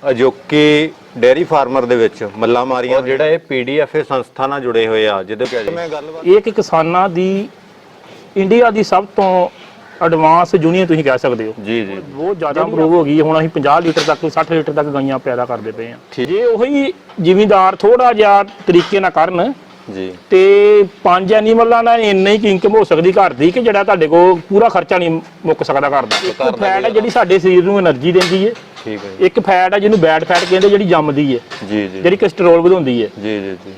ਅਜੋਕੇ dairy farmer ਦੇ ਵਿੱਚ ਮੱਲਾਂ ਮਾਰੀਆਂ ਜਿਹੜਾ ਇਹ ਪੀਡੀਐਫਏ ਸੰਸਥਾ ਨਾਲ ਜੁੜੇ ਹੋਏ ਆ ਜਿਹਦੇ ਮੈਂ ਗੱਲਬਾਤ ਇਹ ਕਿ ਕਿਸਾਨਾਂ ਦੀ ਇੰਡੀਆ ਦੀ ਸਭ ਤੋਂ ਐਡਵਾਂਸ ਯੂਨੀਅਨ ਤੁਸੀਂ ਕਹਿ ਸਕਦੇ ਹੋ। ਜੀ ਜੀ ਬਹੁਤ ਜ਼ਿਆਦਾ ਇੰਪਰੂਵ ਹੋ ਗਈ। ਹੁਣ ਅਸੀਂ 50 ਲੀਟਰ ਤੱਕ 60 ਲੀਟਰ ਤੱਕ ਗਾਈਆਂ ਪੈਦਾ ਕਰਦੇ ਪਏ ਹਾਂ। ਜੇ ਉਹੀ ਜ਼ਿਮੀਂਦਾਰ ਥੋੜਾ ਜਿਹਾ ਤਰੀਕੇ ਨਾਲ ਕਰਨ ਜੀ ਤੇ 5 ਐਨੀਮਲਾਂ ਨਾਲ ਇੰਨੀ ਹੀ ਇਨਕਮ ਹੋ ਸਕਦੀ ਘਰ ਦੀ ਕਿ ਜਿਹੜਾ ਤੁਹਾਡੇ ਕੋਲ ਪੂਰਾ ਖਰਚਾ ਨਹੀਂ ਮੁੱਕ ਸਕਦਾ ਘਰ ਦਾ। ਇੱਕ ਫੈਟ ਹੈ ਜਿਹੜੀ ਸਾਡੇ ਸਰੀਰ ਨੂੰ એનર્ਜੀ ਦਿੰਦੀ ਹੈ। ਠੀਕ ਹੈ। ਇੱਕ ਫੈਟ ਹੈ ਜਿਹਨੂੰ ਬੈਡ ਫੈਟ ਕਹਿੰਦੇ ਜਿਹੜੀ ਜੰਮਦੀ ਹੈ। ਜੀ ਜੀ ਜਿਹੜੀ ਕੋਲੇਸਟ੍ਰੋਲ ਵਧਾਉਂਦੀ ਹੈ। ਜੀ ਜੀ ਜੀ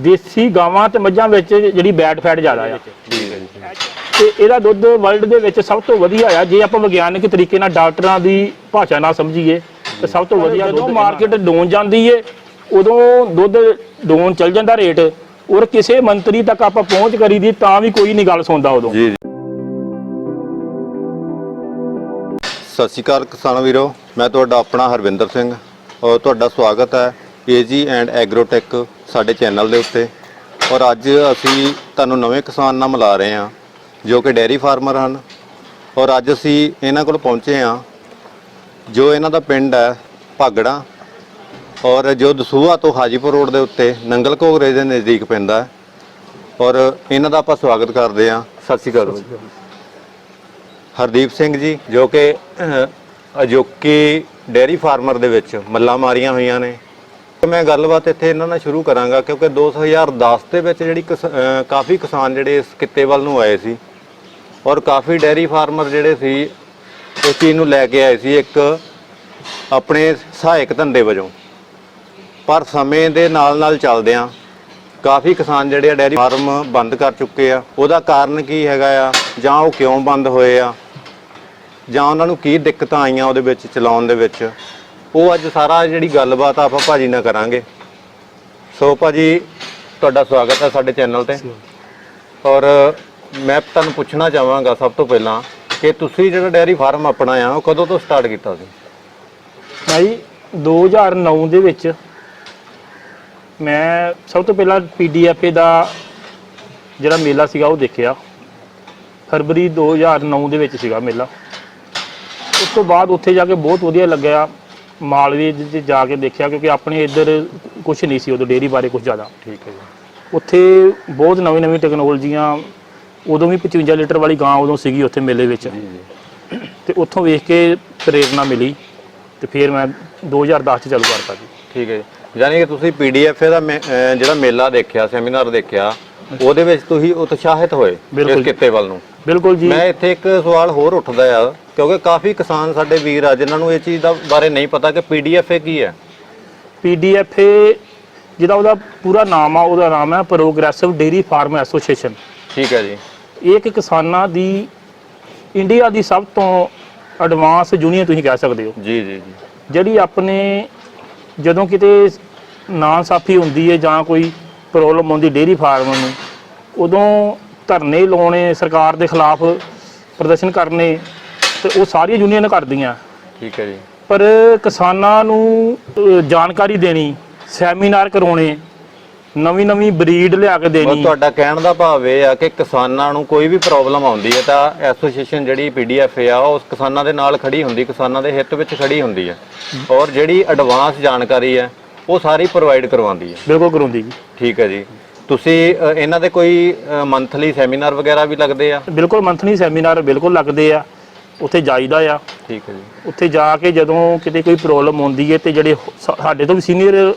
ਦੇਸੀ ਗਾਵਾਂ ਤੇ ਮੱਝਾਂ ਵਿੱਚ ਜਿਹੜੀ ਬੈਡ ਫੈਟ ਜ਼ਿਆਦਾ ਆ ਠੀਕ ਹੈ ਜੀ। ਤੇ ਇਹਦਾ ਦੁੱਧ ਵਰਲਡ ਦੇ ਵਿੱਚ ਸਭ ਤੋਂ ਵਧੀਆ ਆ। ਜੇ ਆਪਾਂ ਵਿਗਿਆਨਿਕ ਤਰੀਕੇ ਨਾਲ ਡਾਕਟਰਾਂ ਦੀ ਭਾਸ਼ਾ ਨਾਲ ਸਮਝੀਏ ਤੇ ਸਭ ਤੋਂ ਵਧੀਆ ਜਦੋਂ ਮਾਰਕੀਟ ਡਾਊਨ ਜਾਂਦੀ ਏ ਉਦੋਂ ਦੁੱਧ ਡਾਊਨ ਚੱਲ ਜਾਂਦਾ ਰੇਟ ਔਰ ਕਿਸੇ ਮੰਤਰੀ ਤੱਕ ਆਪਾਂ ਪਹੁੰਚ ਕਰੀਦੀ ਤਾਂ ਵੀ ਕੋਈ ਨਹੀਂ ਗੱਲ ਸੁਣਦਾ ਉਦੋਂ। ਜੀ ਸਤਿ ਸ਼੍ਰੀ ਅਕਾਲ ਕਿਸਾਨ ਵੀਰੋ, ਮੈਂ ਤੁਹਾਡਾ ਆਪਣਾ ਹਰਵਿੰਦਰ ਸਿੰਘ ਔਰ ਤੁਹਾਡਾ ਸਵਾਗਤ ਹੈ ਏਜੀ ਐਂਡ ਐਗਰੋਟੈਕ ਸਾਡੇ ਚੈਨਲ ਦੇ ਉੱਤੇ। ਔਰ ਅੱਜ ਅਸੀਂ ਤੁਹਾਨੂੰ ਨਵੇਂ ਕਿਸਾਨ ਨਾਲ ਮਿਲਾ ਰਹੇ ਹਾਂ ਜੋ ਕਿ ਡੇਅਰੀ ਫਾਰਮਰ ਹਨ। ਔਰ ਅੱਜ ਅਸੀਂ ਇਹਨਾਂ ਕੋਲ ਪਹੁੰਚੇ ਹਾਂ ਜੋ ਇਹਨਾਂ ਦਾ ਪਿੰਡ ਹੈ ਭਾਗੜਾ ਔਰ ਜੋ ਦਸੂਹਾ ਤੋਂ ਹਾਜੀਪੁਰ ਰੋਡ ਦੇ ਉੱਤੇ ਨੰਗਲ ਘੋਗਰੇ ਦੇ ਨਜ਼ਦੀਕ ਪੈਂਦਾ ਹੈ। ਔਰ ਇਹਨਾਂ ਦਾ ਆਪਾਂ ਸਵਾਗਤ ਕਰਦੇ ਹਾਂ। ਸਤਿ ਸ਼੍ਰੀ ਅਕਾਲ ਹਰਦੀਪ ਸਿੰਘ ਜੀ ਜੋ ਕਿ ਅਜੋਕੇ ਡੇਅਰੀ ਫਾਰਮਰ ਦੇ ਵਿੱਚ ਮੱਲਾਂ ਮਾਰੀਆਂ ਹੋਈਆਂ ਨੇ। ਮੈਂ ਗੱਲਬਾਤ ਇੱਥੇ ਇਹਨਾਂ ਨਾਲ ਸ਼ੁਰੂ ਕਰਾਂਗਾ ਕਿਉਂਕਿ 2010 ਦੇ ਵਿੱਚ ਜਿਹੜੀ ਕਾਫੀ ਕਿਸਾਨ ਜਿਹੜੇ ਇਸ ਕਿੱਤੇ ਵੱਲ ਨੂੰ ਆਏ ਸੀ ਔਰ ਕਾਫੀ ਡੇਅਰੀ ਫਾਰਮਰ ਜਿਹੜੇ ਸੀ ਇਸ ਚੀਜ਼ ਨੂੰ ਲੈ ਕੇ ਆਏ ਸੀ ਇੱਕ ਆਪਣੇ ਸਹਾਇਕ ਧੰਦੇ ਵਜੋਂ। ਪਰ ਸਮੇਂ ਦੇ ਨਾਲ ਚੱਲਦਿਆਂ ਕਾਫੀ ਕਿਸਾਨ ਜਿਹੜੇ ਆ ਡੇਅਰੀ ਫਾਰਮ ਬੰਦ ਕਰ ਚੁੱਕੇ ਆ। ਉਹਦਾ ਕਾਰਨ ਕੀ ਹੈਗਾ ਆ ਜਾਂ ਉਹ ਕਿਉਂ ਬੰਦ ਹੋਏ ਆ ਜਾਂ ਉਹਨਾਂ ਨੂੰ ਕੀ ਦਿੱਕਤਾਂ ਆਈਆਂ ਉਹਦੇ ਵਿੱਚ ਚਲਾਉਣ ਦੇ ਵਿੱਚ, ਉਹ ਅੱਜ ਸਾਰਾ ਜਿਹੜੀ ਗੱਲਬਾਤ ਆਪਾਂ ਭਾਜੀ ਨਾਲ ਕਰਾਂਗੇ। ਸੋ ਭਾਜੀ ਤੁਹਾਡਾ ਸਵਾਗਤ ਹੈ ਸਾਡੇ ਚੈਨਲ ਤੇ। ਔਰ ਮੈਂ ਤੁਹਾਨੂੰ ਪੁੱਛਣਾ ਚਾਹਾਂਗਾ ਸਭ ਤੋਂ ਪਹਿਲਾਂ ਕਿ ਤੁਸੀਂ ਜਿਹੜਾ ਡੇਅਰੀ ਫਾਰਮ ਆਪਣਾ ਆ ਉਹ ਕਦੋਂ ਤੋਂ ਸਟਾਰਟ ਕੀਤਾ ਸੀ? ਭਾਈ 2009 ਦੇ ਵਿੱਚ ਮੈਂ ਸਭ ਤੋਂ ਪਹਿਲਾਂ ਪੀਡੀਐਫਏ ਦਾ ਜਿਹੜਾ ਮੇਲਾ ਸੀਗਾ ਉਹ ਦੇਖਿਆ। ਫਰਵਰੀ 2009 ਦੇ ਵਿੱਚ ਸੀਗਾ ਮੇਲਾ। ਉਸ ਤੋਂ ਬਾਅਦ ਉੱਥੇ ਜਾ ਕੇ ਬਹੁਤ ਵਧੀਆ ਲੱਗਿਆ। ਮਾਲਵੇ 'ਚ ਜਾ ਕੇ ਦੇਖਿਆ ਕਿਉਂਕਿ ਆਪਣੇ ਇੱਧਰ ਕੁਝ ਨਹੀਂ ਸੀ ਉਦੋਂ ਡੇਅਰੀ ਬਾਰੇ ਕੁਝ ਜ਼ਿਆਦਾ। ਠੀਕ ਹੈ ਜੀ। ਉੱਥੇ ਬਹੁਤ ਨਵੀਂ ਟੈਕਨੋਲੋਜੀਆਂ, ਉਦੋਂ ਵੀ 55 ਲੀਟਰ ਵਾਲੀ ਗਾਂ ਉਦੋਂ ਸੀਗੀ ਉੱਥੇ ਮੇਲੇ ਵਿੱਚ। ਤੇ ਉੱਥੋਂ ਵੇਖ ਕੇ ਪ੍ਰੇਰਨਾ ਮਿਲੀ ਤੇ ਫਿਰ ਮੈਂ 2010 'ਚ ਚਾਲੂ ਕਰਤਾ ਜੀ। ਠੀਕ ਹੈ ਜੀ। ਯਾਨੀ ਕਿ ਤੁਸੀਂ ਪੀਡੀਐਫਏ ਦਾ ਜਿਹੜਾ ਮੇਲਾ ਦੇਖਿਆ, ਸੈਮੀਨਾਰ ਦੇਖਿਆ, ਉਹਦੇ ਵਿੱਚ ਤੁਸੀਂ ਉਤਸ਼ਾਹਿਤ ਹੋਏ ਇਸ ਕਿੱਤੇ ਵੱਲ ਨੂੰ। ਬਿਲਕੁਲ ਜੀ। ਮੈਂ ਇੱਥੇ ਇੱਕ ਸਵਾਲ ਹੋਰ ਉੱਠਦਾ ਆ ਕਿਉਂਕਿ ਕਾਫੀ ਕਿਸਾਨ ਸਾਡੇ ਵੀਰ ਆ ਜਿਨ੍ਹਾਂ ਨੂੰ ਇਹ ਚੀਜ਼ ਦਾ ਬਾਰੇ ਨਹੀਂ ਪਤਾ ਕਿ ਪੀਡੀਐਫਏ ਕੀ ਹੈ। ਪੀਡੀਐਫਏ ਜਿਹਦਾ ਉਹਦਾ ਪੂਰਾ ਨਾਮ ਆ, ਉਹਦਾ ਨਾਮ ਹੈ ਪ੍ਰੋਗਰੈਸਿਵ ਡੇਅਰੀ ਫਾਰਮ ਐਸੋਸੀਏਸ਼ਨ। ਠੀਕ ਹੈ ਜੀ। ਇਹ ਇੱਕ ਕਿਸਾਨਾਂ ਦੀ ਇੰਡੀਆ ਦੀ ਸਭ ਤੋਂ ਐਡਵਾਂਸ ਯੂਨੀਅਨ ਤੁਸੀਂ ਕਹਿ ਸਕਦੇ ਹੋ। ਜੀ ਜੀ ਜੀ। ਜਿਹੜੀ ਆਪਣੇ ਜਦੋਂ ਕਿਤੇ ਨਾਇਨਸਾਫੀ ਹੁੰਦੀ ਹੈ ਜਾਂ ਕੋਈ ਪ੍ਰੋਬਲਮ ਆਉਂਦੀ ਡੇਅਰੀ ਫਾਰਮ ਨੂੰ, ਉਦੋਂ ਧਰਨੇ ਲਾਉਣੇ, ਸਰਕਾਰ ਦੇ ਖਿਲਾਫ ਪ੍ਰਦਰਸ਼ਨ ਕਰਨੇ, ਤੇ ਉਹ ਸਾਰੀਆਂ ਯੂਨੀਅਨ ਕਰਦੀਆਂ। ਠੀਕ ਹੈ ਜੀ। ਪਰ ਕਿਸਾਨਾਂ ਨੂੰ ਜਾਣਕਾਰੀ ਦੇਣੀ, ਸੈਮੀਨਾਰ ਕਰਾਉਣੇ, ਨਵੀਂ ਬਰੀਡ ਲਿਆ ਕੇ ਦੇਣੀ। ਤੁਹਾਡਾ ਕਹਿਣ ਦਾ ਭਾਵ ਇਹ ਆ ਕਿ ਕਿਸਾਨਾਂ ਨੂੰ ਕੋਈ ਵੀ ਪ੍ਰੋਬਲਮ ਆਉਂਦੀ ਹੈ ਤਾਂ ਐਸੋਸੀਏਸ਼ਨ ਜਿਹੜੀ ਪੀਡੀਐਫਏ ਆ ਉਸ ਕਿਸਾਨਾਂ ਦੇ ਨਾਲ ਖੜੀ ਹੁੰਦੀ, ਕਿਸਾਨਾਂ ਦੇ ਹਿੱਤ ਵਿੱਚ ਖੜੀ ਹੁੰਦੀ ਹੈ ਔਰ ਜਿਹੜੀ ਐਡਵਾਂਸ ਜਾਣਕਾਰੀ ਹੈ ਉਹ ਸਾਰੀ ਪ੍ਰੋਵਾਈਡ ਕਰਵਾਉਂਦੀ ਹੈ। ਬਿਲਕੁਲ ਕਰਵਾਉਂਦੀ ਜੀ। ਠੀਕ ਹੈ ਜੀ। ਤੁਸੀਂ ਇਹਨਾਂ ਦੇ ਕੋਈ ਮੰਥਲੀ ਸੈਮੀਨਾਰ ਵਗੈਰਾ ਵੀ ਲੱਗਦੇ ਆ? ਬਿਲਕੁਲ ਮੰਥਲੀ ਸੈਮੀਨਾਰ ਬਿਲਕੁਲ ਲੱਗਦੇ ਆ। ਉੱਥੇ ਜਾਈਦਾ ਆ। ਠੀਕ ਹੈ ਜੀ। ਉੱਥੇ ਜਾ ਕੇ ਜਦੋਂ ਕਿਤੇ ਕੋਈ ਪ੍ਰੋਬਲਮ ਆਉਂਦੀ ਹੈ ਤੇ ਜਿਹੜੇ ਸਾਡੇ ਤੋਂ ਵੀ ਸੀਨੀਅਰ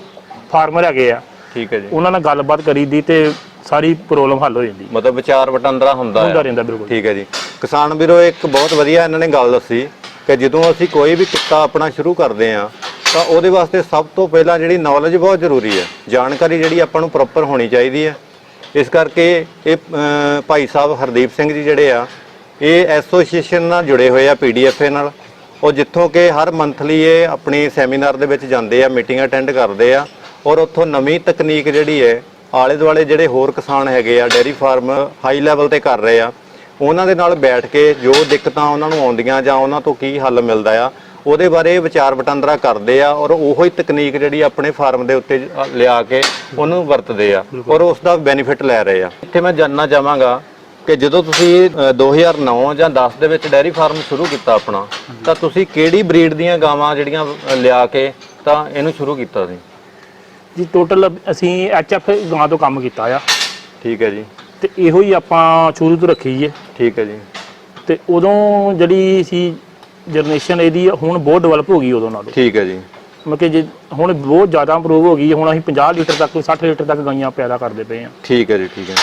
ਫਾਰਮਰ ਹੈਗੇ ਆ, ਠੀਕ ਹੈ ਜੀ, ਉਹਨਾਂ ਨਾਲ ਗੱਲਬਾਤ ਕਰੀਦੀ ਤੇ ਸਾਰੀ ਪ੍ਰੋਬਲਮ ਹੱਲ ਹੋ ਜਾਂਦੀ। ਮਤਲਬ ਵਿਚਾਰ ਵਟਾਂਦਰਾ ਹੁੰਦਾ ਰਹਿੰਦਾ। ਬਿਲਕੁਲ। ਠੀਕ ਹੈ ਜੀ। ਕਿਸਾਨ ਵੀਰੋ ਇੱਕ ਬਹੁਤ ਵਧੀਆ ਇਹਨਾਂ ਨੇ ਗੱਲ ਦੱਸੀ ਕਿ ਜਦੋਂ ਅਸੀਂ ਕੋਈ ਵੀ ਕਿੱਤਾ ਆਪਣਾ ਸ਼ੁਰੂ ਕਰਦੇ ਆ ਤਾਂ ਉਹਦੇ ਵਾਸਤੇ ਸਭ ਤੋਂ ਪਹਿਲਾਂ ਜਿਹੜੀ ਨੌਲੇਜ ਬਹੁਤ ਜ਼ਰੂਰੀ ਹੈ, ਜਾਣਕਾਰੀ ਜਿਹੜੀ ਆਪਾਂ ਨੂੰ ਪ੍ਰੋਪਰ ਹੋਣੀ ਚਾਹੀਦੀ ਹੈ। ਇਸ ਕਰਕੇ ਇਹ ਭਾਈ ਸਾਹਿਬ ਹਰਦੀਪ ਸਿੰਘ ਜੀ ਜਿਹੜੇ ਆ ਇਹ ਐਸੋਸੀਏਸ਼ਨ ਨਾਲ ਜੁੜੇ ਹੋਏ ਆ ਪੀਡੀਐਫਏ ਨਾਲ। ਉਹ ਜਿੱਥੋਂ ਕਿ ਹਰ ਮੰਥਲੀ ਇਹ ਆਪਣੀ ਸੈਮੀਨਾਰ ਦੇ ਵਿੱਚ ਜਾਂਦੇ ਆ, ਮੀਟਿੰਗ ਅਟੈਂਡ ਕਰਦੇ ਆ ਔਰ ਉੱਥੋਂ ਨਵੀਂ ਤਕਨੀਕ ਜਿਹੜੀ ਹੈ ਆਲੇ ਦੁਆਲੇ ਜਿਹੜੇ ਹੋਰ ਕਿਸਾਨ ਹੈਗੇ ਆ ਡੇਅਰੀ ਫਾਰਮ ਹਾਈ ਲੈਵਲ ਤੇ ਕਰ ਰਹੇ ਆ, ਉਹਨਾਂ ਦੇ ਨਾਲ ਬੈਠ ਕੇ ਜੋ ਦਿੱਕਤਾਂ ਉਹਨਾਂ ਨੂੰ ਆਉਂਦੀਆਂ ਜਾਂ ਉਹਨਾਂ ਤੋਂ ਕੀ ਹੱਲ ਮਿਲਦਾ ਆ ਉਹਦੇ ਬਾਰੇ ਵਿਚਾਰ ਵਟਾਂਦਰਾ ਕਰਦੇ ਆ ਔਰ ਉਹੋ ਹੀ ਤਕਨੀਕ ਜਿਹੜੀ ਆਪਣੇ ਫਾਰਮ ਦੇ ਉੱਤੇ ਲਿਆ ਕੇ ਉਹਨੂੰ ਵਰਤਦੇ ਆ ਔਰ ਉਸ ਦਾ ਬੈਨੀਫਿਟ ਲੈ ਰਹੇ ਆ। ਇੱਥੇ ਮੈਂ ਜਾਣਨਾ ਚਾਹਾਂਗਾ ਕਿ ਜਦੋਂ ਤੁਸੀਂ 2009 ਜਾਂ 10 ਦੇ ਵਿੱਚ ਡੇਅਰੀ ਫਾਰਮ ਸ਼ੁਰੂ ਕੀਤਾ ਆਪਣਾ ਤਾਂ ਤੁਸੀਂ ਕਿਹੜੀ ਬਰੀਡ ਦੀਆਂ ਗਾਵਾਂ ਜਿਹੜੀਆਂ ਲਿਆ ਕੇ ਤਾਂ ਇਹਨੂੰ ਸ਼ੁਰੂ ਕੀਤਾ ਸੀ? ਜੀ ਟੋਟਲ ਅਸੀਂ ਐਚਐਫ ਗਾਂ ਤੋਂ ਕੰਮ ਕੀਤਾ ਆ। ਠੀਕ ਹੈ ਜੀ। ਤੇ ਇਹੋ ਹੀ ਆਪਾਂ ਸ਼ੁਰੂ ਤੋਂ ਰੱਖੀ ਹੈ। ਠੀਕ ਹੈ ਜੀ। ਤੇ ਉਦੋਂ ਜਿਹੜੀ ਸੀ ਜਨਰੇਸ਼ਨ ਇਹਦੀ ਹੁਣ ਬਹੁਤ ਡਿਵੈਲਪ ਹੋ ਗਈ ਉਦੋਂ ਨਾਲੋਂ। ਠੀਕ ਹੈ ਜੀ। ਮਤਲਬ ਕਿ ਜੇ ਹੁਣ ਬਹੁਤ ਜ਼ਿਆਦਾ ਇੰਪਰੂਵ ਹੋ ਗਈ, ਹੁਣ ਅਸੀਂ 50 ਲੀਟਰ ਤੱਕ 60 ਲੀਟਰ ਤੱਕ ਗਾਈਆਂ ਪੈਦਾ ਕਰਦੇ ਪਏ ਹਾਂ। ਠੀਕ ਹੈ ਜੀ। ਠੀਕ ਹੈ।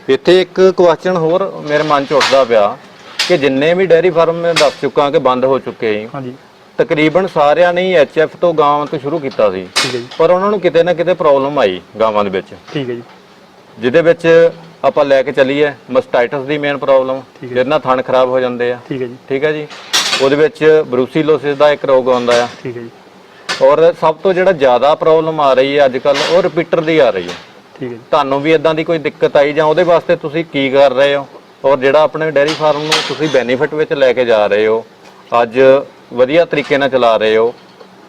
ਇੱਥੇ ਇੱਕ ਕੁਐਸਚਨ ਹੋਰ ਮੇਰੇ ਮਨ 'ਚ ਉੱਠਦਾ ਪਿਆ ਕਿ ਜਿੰਨੇ ਵੀ ਡੇਅਰੀ ਫਾਰਮ ਮੈਂ ਦੱਸ ਚੁੱਕਾ ਕਿ ਬੰਦ ਹੋ ਚੁੱਕੇ ਜੀ, ਹਾਂਜੀ ਤਕਰੀਬਨ ਸਾਰਿਆਂ ਨੇ ਐਚਐਫ ਤੋਂ ਗਾਵਾਂ ਤੋਂ ਸ਼ੁਰੂ ਕੀਤਾ ਸੀ। ਠੀਕ ਹੈ ਜੀ। ਪਰ ਉਹਨਾਂ ਨੂੰ ਕਿਤੇ ਨਾ ਕਿਤੇ ਪ੍ਰੋਬਲਮ ਆਈ ਗਾਵਾਂ ਦੇ ਵਿੱਚ, ਠੀਕ ਹੈ ਜੀ। ਜਿਹਦੇ ਵਿੱਚ ਆਪਾਂ ਲੈ ਕੇ ਚੱਲੀਏ ਮਸਟਾਈਟਸ ਦੀ ਮੇਨ ਪ੍ਰੋਬਲਮ, ਜਿਹਦੇ ਨਾਲ ਥਣ ਖਰਾਬ ਹੋ ਜਾਂਦੇ ਆ। ਠੀਕ ਹੈ ਜੀ। ਠੀਕ ਹੈ ਜੀ। ਉਹਦੇ ਵਿੱਚ ਬਰੂਸੀਲੋਸਿਸ ਦਾ ਇੱਕ ਰੋਗ ਆਉਂਦਾ ਆ। ਠੀਕ ਹੈ ਜੀ। ਔਰ ਸਭ ਤੋਂ ਜਿਹੜਾ ਜ਼ਿਆਦਾ ਪ੍ਰੋਬਲਮ ਆ ਰਹੀ ਹੈ ਅੱਜ ਕੱਲ ਉਹ ਰਿਪੀਟਰ ਦੀ ਆ ਰਹੀ ਹੈ। ਠੀਕ ਹੈ ਜੀ। ਤੁਹਾਨੂੰ ਵੀ ਇਦਾਂ ਦੀ ਕੋਈ ਦਿੱਕਤ ਆਈ ਜਾਂ ਉਹਦੇ ਵਾਸਤੇ ਤੁਸੀਂ ਕੀ ਕਰ ਰਹੇ ਹੋ, ਔਰ ਜਿਹੜਾ ਆਪਣੇ ਡੇਅਰੀ ਫਾਰਮ ਨੂੰ ਤੁਸੀਂ ਬੈਨੀਫਿਟ ਵਿੱਚ ਲੈ ਕੇ ਜਾ ਰਹੇ ਹੋ, ਅੱਜ ਵਧੀਆ ਤਰੀਕੇ ਨਾਲ ਚਲਾ ਰਹੇ ਹੋ,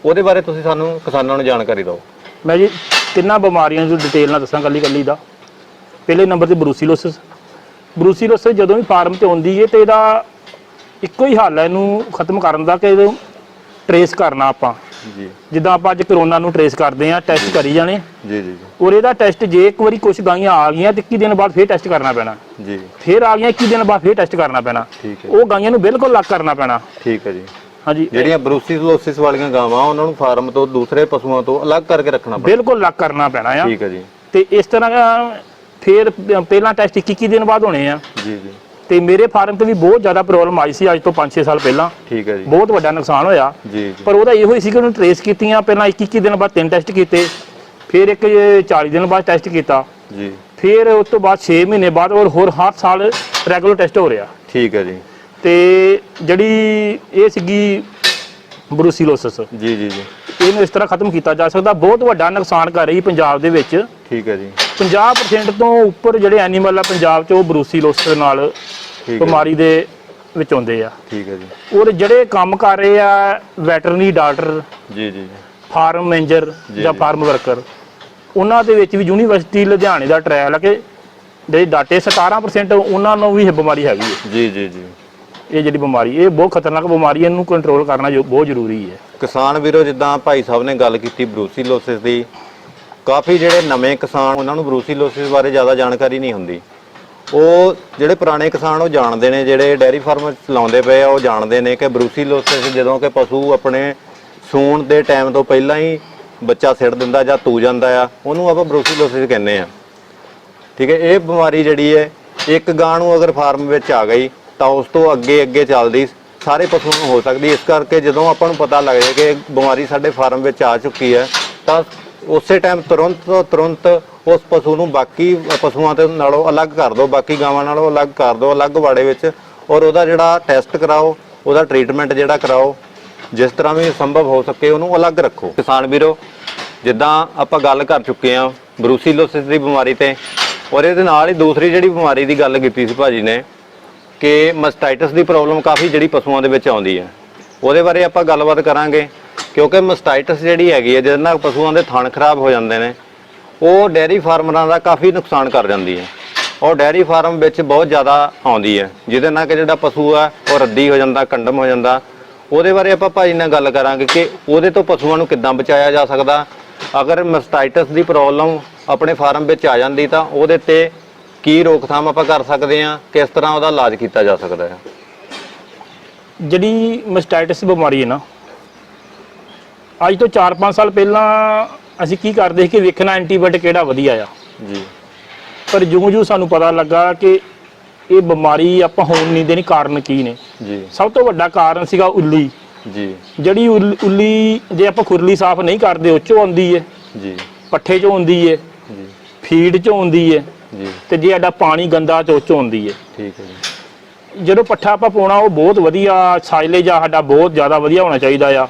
ਉਹਦੇ ਬਾਰੇ ਤੁਸੀਂ ਸਾਨੂੰ ਕਿਸਾਨਾਂ ਨੂੰ ਜਾਣਕਾਰੀ ਦਿਓ। ਮੈਂ ਜੀ ਤਿੰਨਾਂ ਬਿਮਾਰੀਆਂ ਦੀ ਡਿਟੇਲ ਨਾਲ ਦੱਸਾਂ ਕੱਲੀ ਕੱਲੀ ਦਾ। ਪਹਿਲੇ ਨੰਬਰ ਤੇ ਬਰੂਸੀਲੋਸਿਸ। ਬਰੂਸੀਲੋਸਿਸ ਜਦੋਂ ਵੀ ਫਾਰਮ ਤੇ ਆਉਂਦੀ ਹੈ ਤੇ ਇਹਦਾ ਇੱਕੋ ਹੀ ਹੱਲ ਹੈ ਇਹਨੂੰ ਖਤਮ ਕਰਨ ਦਾ, ਕਿ ਇਹਨੂੰ ਟਰੇਸ ਕਰਨਾ ਆਪਾਂ। ਜੀ ਜਿੱਦਾਂ ਆਪਾਂ ਅੱਜ ਕਰੋਨਾ ਨੂੰ ਟਰੇਸ ਕਰਦੇ ਆ, ਟੈਸਟ ਕਰੀ ਜਾਣੇ। ਜੀ ਜੀ ਔਰ ਇਹਦਾ ਟੈਸਟ ਜੇ ਇੱਕ ਵਾਰੀ ਕੁਝ ਗਾਈਆਂ ਆ ਗਈਆਂ ਤੇ 21 ਦਿਨ ਬਾਅਦ ਫੇਰ ਟੈਸਟ ਕਰਨਾ ਪੈਣਾ। ਜੀ। ਫੇਰ ਆ ਗਈਆਂ 21 ਦਿਨ ਬਾਅਦ ਫੇਰ ਟੈਸਟ ਕਰਨਾ ਪੈਣਾ। ਠੀਕ ਹੈ। ਉਹ ਗਾਈਆਂ ਨੂੰ ਬਿਲਕੁਲ ਅਲੱਗ ਕਰਨਾ ਪੈਣਾ। ਠੀਕ ਹੈ ਜੀ। ਹਾਂਜੀ, ਜਿਹੜੀਆਂ ਬਰੂਸੀਲੋਸਿਸ ਵਾਲੀਆਂ ਗਾਵਾਂ ਉਹਨਾਂ ਨੂੰ ਫਾਰਮ ਤੋਂ ਦੂਸਰੇ ਪਸ਼ੂਆਂ ਤੋਂ ਅਲੱਗ ਕਰਕੇ ਰੱਖਣਾ ਪੈਂਦਾ। ਬਿਲਕੁਲ ਅਲੱਗ ਕਰਨਾ ਪੈਣਾ ਆ। ਠੀਕ ਹੈ ਜੀ। ਤੇ ਇਸ ਤਰ੍ਹਾਂ ਫੇਰ ਪਹਿਲਾਂ ਟੈਸਟ 21 ਦਿਨ ਬਾਅਦ ਹੋਣੇ ਆ। ਜੀ ਜੀ। ਤੇ ਮੇਰੇ ਫਾਰਮ ਤੇ ਵੀ ਬਹੁਤ ਜ਼ਿਆਦਾ ਪ੍ਰੋਬਲਮ ਆਈ ਸੀ ਅੱਜ ਤੋਂ 5-6 ਸਾਲ ਪਹਿਲਾਂ। ਠੀਕ ਹੈ ਜੀ। ਬਹੁਤ ਵੱਡਾ ਨੁਕਸਾਨ ਹੋਇਆ। ਜੀ ਜੀ। ਪਰ ਉਹਦਾ ਇਹੋ ਹੀ ਸੀ ਕਿ ਉਹਨੂੰ ਟਰੇਸ ਕੀਤੀਆਂ, ਪਹਿਲਾਂ 21 ਦਿਨ ਬਾਅਦ 3 ਟੈਸਟ ਕੀਤੇ, ਫਿਰ ਇੱਕ 40 ਦਿਨ ਬਾਅਦ ਟੈਸਟ ਕੀਤਾ, ਜੀ। ਫਿਰ ਉਸ ਤੋਂ ਬਾਅਦ 6 ਮਹੀਨੇ ਬਾਅਦ, ਔਰ ਹੋਰ ਹਰ ਸਾਲ ਰੈਗੂਲਰ ਟੈਸਟ ਹੋ ਰਿਹਾ। ਠੀਕ ਹੈ ਜੀ। ਤੇ ਜਿਹੜੀ ਇਹ ਸੀਗੀ ਬਰੂਸੀਲੋਸਿਸ, ਜੀ ਜੀ ਜੀ। ਇਹਨੂੰ ਇਸ ਤਰ੍ਹਾਂ ਖਤਮ ਕੀਤਾ ਜਾ ਸਕਦਾ। ਬਹੁਤ ਵੱਡਾ ਨੁਕਸਾਨ ਕਰ ਰਹੀ ਪੰਜਾਬ ਦੇ ਵਿੱਚ। ਠੀਕ ਹੈ ਜੀ। 50% ਤੋਂ ਉੱਪਰ ਜਿਹੜੇ ਐਨੀਮਲ ਆ ਪੰਜਾਬ 'ਚ ਉਹ ਬਰੂਸੀਲੋਸਿਸ ਨਾਲ ਠੀਕ ਹੈ। ਬਿਮਾਰੀ ਦੇ ਵਿੱਚ ਆਉਂਦੇ ਆ। ਠੀਕ ਹੈ ਜੀ। ਔਰ ਜਿਹੜੇ ਕੰਮ ਕਰ ਰਹੇ ਆ ਵੈਟਰਨਰੀ ਡਾਕਟਰ, ਜੀ ਜੀ ਜੀ। ਫਾਰਮ ਮੈਨੇਜਰ ਜੀ, ਜਾਂ ਜੀ। ਫਾਰਮ ਵਰਕਰ, ਉਹਨਾਂ ਦੇ ਵਿੱਚ ਵੀ ਯੂਨੀਵਰਸਿਟੀ ਲੁਧਿਆਣੇ ਦਾ ਟ੍ਰਾਇਲ ਹੈ ਕਿ ਜਿਹੜੇ ਡਾਟੇ 17% ਉਹਨਾਂ ਨੂੰ ਵੀ ਇਹ ਬਿਮਾਰੀ ਹੈਗੀ ਹੈ। ਜੀ ਜੀ ਜੀ। ਇਹ ਜਿਹੜੀ ਬਿਮਾਰੀ, ਇਹ ਬਹੁਤ ਖਤਰਨਾਕ ਬਿਮਾਰੀ ਹੈ, ਇਹਨੂੰ ਕੰਟਰੋਲ ਕਰਨਾ ਬਹੁਤ ਜ਼ਰੂਰੀ ਹੈ। ਕਿਸਾਨ ਵੀਰੋ, ਜਿੱਦਾਂ ਭਾਈ ਸਾਹਿਬ ਨੇ ਗੱਲ ਕੀਤੀ ਬਰੂਸੀਲੋਸਿਸ ਦੀ, ਕਾਫੀ ਜਿਹੜੇ ਨਵੇਂ ਕਿਸਾਨ ਉਹਨਾਂ ਨੂੰ ਬਰੂਸੀਲੋਸਿਸ ਬਾਰੇ ਜ਼ਿਆਦਾ ਜਾਣਕਾਰੀ ਨਹੀਂ ਹੁੰਦੀ। ਉਹ ਜਿਹੜੇ ਪੁਰਾਣੇ ਕਿਸਾਨ ਉਹ ਜਾਣਦੇ ਨੇ, ਜਿਹੜੇ ਡੇਅਰੀ ਫਾਰਮ ਚਲਾਉਂਦੇ ਪਏ ਆ ਉਹ ਜਾਣਦੇ ਨੇ ਕਿ ਬਰੂਸੀਲੋਸਿਸ ਜਦੋਂ ਕਿ ਪਸ਼ੂ ਆਪਣੇ ਸੂਣ ਦੇ ਟਾਈਮ ਤੋਂ ਪਹਿਲਾਂ ਹੀ ਬੱਚਾ ਸਿੱਟ ਦਿੰਦਾ ਜਾਂ ਤੂ ਜਾਂਦਾ ਆ, ਉਹਨੂੰ ਆਪਾਂ ਬਰੂਸੀਲੋਸਿਸ ਕਹਿੰਦੇ ਆ। ਠੀਕ ਹੈ। ਇਹ ਬਿਮਾਰੀ ਜਿਹੜੀ ਹੈ ਇੱਕ ਗਾਂ ਨੂੰ ਅਗਰ ਫਾਰਮ ਵਿੱਚ ਆ ਗਈ ਤਾਂ ਉਸ ਤੋਂ ਅੱਗੇ ਅੱਗੇ ਚੱਲਦੀ ਸਾਰੇ ਪਸ਼ੂ ਨੂੰ ਹੋ ਸਕਦੀ। ਇਸ ਕਰਕੇ ਜਦੋਂ ਆਪਾਂ ਨੂੰ ਪਤਾ ਲੱਗ ਜਾਏ ਕਿ ਬਿਮਾਰੀ ਸਾਡੇ ਫਾਰਮ ਵਿੱਚ ਆ ਚੁੱਕੀ ਹੈ ਤਾਂ ਉਸੇ ਟਾਈਮ ਤੁਰੰਤ ਉਸ ਪਸ਼ੂ ਨੂੰ ਬਾਕੀ ਪਸ਼ੂਆਂ ਦੇ ਨਾਲੋਂ ਅਲੱਗ ਕਰ ਦਿਓ, ਬਾਕੀ ਗਾਵਾਂ ਨਾਲੋਂ ਅਲੱਗ ਕਰ ਦਿਓ, ਅਲੱਗ ਵਾੜੇ ਵਿੱਚ, ਔਰ ਉਹਦਾ ਜਿਹੜਾ ਟੈਸਟ ਕਰਾਓ, ਉਹਦਾ ਟ੍ਰੀਟਮੈਂਟ ਜਿਹੜਾ ਕਰਾਓ, ਜਿਸ ਤਰ੍ਹਾਂ ਵੀ ਸੰਭਵ ਹੋ ਸਕੇ ਉਹਨੂੰ ਅਲੱਗ ਰੱਖੋ। ਕਿਸਾਨ ਵੀਰੋ, ਜਿੱਦਾਂ ਆਪਾਂ ਗੱਲ ਕਰ ਚੁੱਕੇ ਹਾਂ ਬਰੂਸੀਲੋਸਿਸ ਦੀ ਬਿਮਾਰੀ ਤੇ, ਔਰ ਇਹਦੇ ਨਾਲ ਹੀ ਦੂਸਰੀ ਜਿਹੜੀ ਬਿਮਾਰੀ ਦੀ ਗੱਲ ਕੀਤੀ ਸੀ ਭਾਜੀ ਨੇ ਕਿ ਮਸਟਾਈਟਸ ਦੀ ਪ੍ਰੋਬਲਮ ਕਾਫੀ ਜਿਹੜੀ ਪਸ਼ੂਆਂ ਦੇ ਵਿੱਚ ਆਉਂਦੀ ਹੈ, ਉਹਦੇ ਬਾਰੇ ਆਪਾਂ ਗੱਲਬਾਤ ਕਰਾਂਗੇ। ਕਿਉਂਕਿ ਮਸਟਾਈਟਸ ਜਿਹੜੀ ਹੈਗੀ ਹੈ ਜਿਹਦੇ ਨਾਲ ਪਸ਼ੂਆਂ ਦੇ ਥਣ ਖਰਾਬ ਹੋ ਜਾਂਦੇ ਨੇ, ਉਹ ਡੇਅਰੀ ਫਾਰਮਰਾਂ ਦਾ ਕਾਫੀ ਨੁਕਸਾਨ ਕਰ ਜਾਂਦੀ ਹੈ, ਔਰ ਡੇਅਰੀ ਫਾਰਮ ਵਿੱਚ ਬਹੁਤ ਜ਼ਿਆਦਾ ਆਉਂਦੀ ਹੈ, ਜਿਹਦੇ ਨਾਲ ਕਿ ਜਿਹੜਾ ਪਸ਼ੂ ਆ ਉਹ ਰੱਦੀ ਹੋ ਜਾਂਦਾ, ਕੰਡਮ ਹੋ ਜਾਂਦਾ। ਉਹਦੇ ਬਾਰੇ ਆਪਾਂ ਭਾਜੀ ਨਾਲ ਗੱਲ ਕਰਾਂਗੇ ਕਿ ਉਹਦੇ ਤੋਂ ਪਸ਼ੂਆਂ ਨੂੰ ਕਿੱਦਾਂ ਬਚਾਇਆ ਜਾ ਸਕਦਾ। ਅਗਰ ਮਸਟਾਈਟਸ ਦੀ ਪ੍ਰੋਬਲਮ ਆਪਣੇ ਫਾਰਮ ਵਿੱਚ ਆ ਜਾਂਦੀ ਤਾਂ ਉਹਦੇ ਤੇ ਕੀ ਰੋਕਥਾਮ ਆਪਾਂ ਕਰ ਸਕਦੇ ਹਾਂ, ਕਿਸ ਤਰ੍ਹਾਂ ਉਹਦਾ ਇਲਾਜ ਕੀਤਾ ਜਾ ਸਕਦਾ ਹੈ। ਜਿਹੜੀ ਮਸਟਾਈਟਸ ਬਿਮਾਰੀ ਹੈ ਨਾ, ਅੱਜ ਤੋਂ 4-5 ਸਾਲ ਪਹਿਲਾਂ ਅਸੀਂ ਕੀ ਕਰਦੇ ਸੀ ਕਿ ਵੇਖਣਾ ਐਂਟੀਬਾਇਓਟਿਕ ਕਿਹੜਾ ਵਧੀਆ ਆ ਜੀ। ਪਰ ਜਿਉਂ-ਜਿਉਂ ਸਾਨੂੰ ਪਤਾ ਲੱਗਾ ਕਿ ਇਹ ਬਿਮਾਰੀ ਆਪਾਂ ਹੋਣ ਨਹੀਂ ਦੇਣੀ, ਕਾਰਨ ਕੀ ਨੇ। ਜੀ। ਸਭ ਤੋਂ ਵੱਡਾ ਕਾਰਨ ਸੀਗਾ ਉੱਲੀ। ਜੀ। ਜਿਹੜੀ ਉੱਲੀ ਜੇ ਆਪਾਂ ਖੁਰਲੀ ਸਾਫ਼ ਨਹੀਂ ਕਰਦੇ ਉਹ 'ਚੋਂ ਆਉਂਦੀ ਹੈ, ਜੀ। ਪੱਠੇ 'ਚੋਂ ਆਉਂਦੀ ਹੈ, ਜੀ। ਫੀਡ 'ਚੋਂ ਆਉਂਦੀ ਹੈ, ਜੀ। ਤੇ ਜੇ ਸਾਡਾ ਪਾਣੀ ਗੰਦਾ ਤੇ ਉਹ 'ਚੋਂ ਆਉਂਦੀ ਹੈ। ਠੀਕ ਹੈ ਜੀ। ਜਦੋਂ ਪੱਠਾ ਆਪਾਂ ਪਾਉਣਾ ਉਹ ਬਹੁਤ ਵਧੀਆ ਸਾਈਲੇਜ ਆ ਸਾਡਾ ਬਹੁਤ ਜ਼ਿਆਦਾ ਵਧੀਆ ਹੋਣਾ ਚਾਹੀਦਾ ਆ।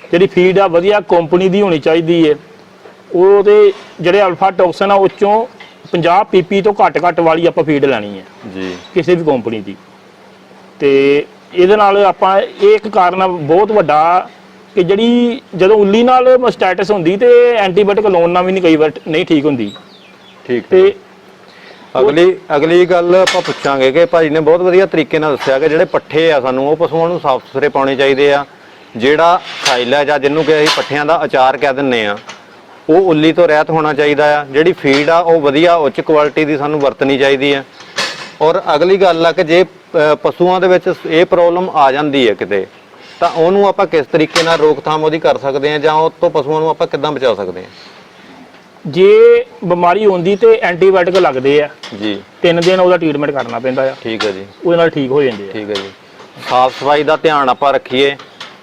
ਜਿਹੜੀ ਫੀਡ ਆ ਵਧੀਆ ਕੰਪਨੀ ਦੀ ਹੋਣੀ ਚਾਹੀਦੀ ਹੈ। ਉਹਦੇ ਜਿਹੜੇ ਅਲਫਾ ਟੌਕਸਨ ਆ ਉਹ 'ਚੋਂ 50 PP ਤੋਂ ਘੱਟ ਵਾਲੀ ਆਪਾਂ ਫੀਡ ਲੈਣੀ ਹੈ ਜੀ। ਕਿਸੇ ਵੀ ਕੰਪਨੀ ਦੀ। ਤੇ ਇਹਦੇ ਨਾਲ ਆਪਾਂ ਇਹ ਇੱਕ ਕਾਰਨ ਬਹੁਤ ਵੱਡਾ ਕਿ ਜਿਹੜੀ ਜਦੋਂ ਉੱਲੀ ਨਾਲ ਮਸਟਾਈਟਸ ਹੁੰਦੀ ਤੇ ਐਂਟੀਬਾਇਓਟਿਕ ਲਾਉਣ ਨਾਲ ਵੀ ਨਹੀਂ ਕਈ ਵਾਰ ਨਹੀਂ ਠੀਕ ਹੁੰਦੀ। ਠੀਕ। ਤੇ ਅਗਲੀ ਗੱਲ ਆਪਾਂ ਪੁੱਛਾਂਗੇ ਕਿ ਭਾਜੀ ਨੇ ਬਹੁਤ ਵਧੀਆ ਤਰੀਕੇ ਨਾਲ ਦੱਸਿਆ ਕਿ ਜਿਹੜੇ ਪੱਠੇ ਆ ਸਾਨੂੰ ਉਹ ਪਸ਼ੂਆਂ ਨੂੰ ਸਾਫ਼ ਸੁਥਰੇ ਪਾਉਣੇ ਚਾਹੀਦੇ ਆ। ਜਿਹੜਾ ਸਾਈਲੇਜ ਆ ਜਿਹਨੂੰ ਕਿ ਅਸੀਂ ਪੱਠਿਆਂ ਦਾ ਅਚਾਰ ਕਹਿ ਦਿੰਨੇ ਆ, ਉਹ ਉੱਲੀ ਤੋਂ ਰਹਿਤ ਹੋਣਾ ਚਾਹੀਦਾ ਆ। ਜਿਹੜੀ ਫੀਡ ਆ ਉਹ ਵਧੀਆ ਉੱਚ ਕੁਆਲਿਟੀ ਦੀ ਸਾਨੂੰ ਵਰਤਣੀ ਚਾਹੀਦੀ ਆ। ਔਰ ਅਗਲੀ ਗੱਲ ਆ ਕਿ ਜੇ ਪਸ਼ੂਆਂ ਦੇ ਵਿੱਚ ਇਹ ਪ੍ਰੋਬਲਮ ਆ ਜਾਂਦੀ ਹੈ ਕਿਤੇ, ਤਾਂ ਉਹਨੂੰ ਆਪਾਂ ਕਿਸ ਤਰੀਕੇ ਨਾਲ ਰੋਕਥਾਮ ਉਹਦੀ ਕਰ ਸਕਦੇ ਆ, ਜਾਂ ਉਹ ਤੋਂ ਪਸ਼ੂਆਂ ਨੂੰ ਆਪਾਂ ਕਿੱਦਾਂ ਬਚਾ ਸਕਦੇ ਆ? ਜੇ ਬਿਮਾਰੀ ਹੁੰਦੀ ਤੇ ਐਂਟੀਬਾਇਓਟਿਕ ਲੱਗਦੇ ਆ ਜੀ, 3 ਦਿਨ ਉਹਦਾ ਟ੍ਰੀਟਮੈਂਟ ਕਰਨਾ ਪੈਂਦਾ ਆ, ਠੀਕ ਹੈ ਜੀ, ਉਹਦੇ ਨਾਲ ਠੀਕ ਹੋ ਜਾਂਦੇ ਆ। ਠੀਕ ਹੈ ਜੀ। ਸਾਫ ਸਫਾਈ ਦਾ ਧਿਆਨ ਆਪਾਂ ਰੱਖੀਏ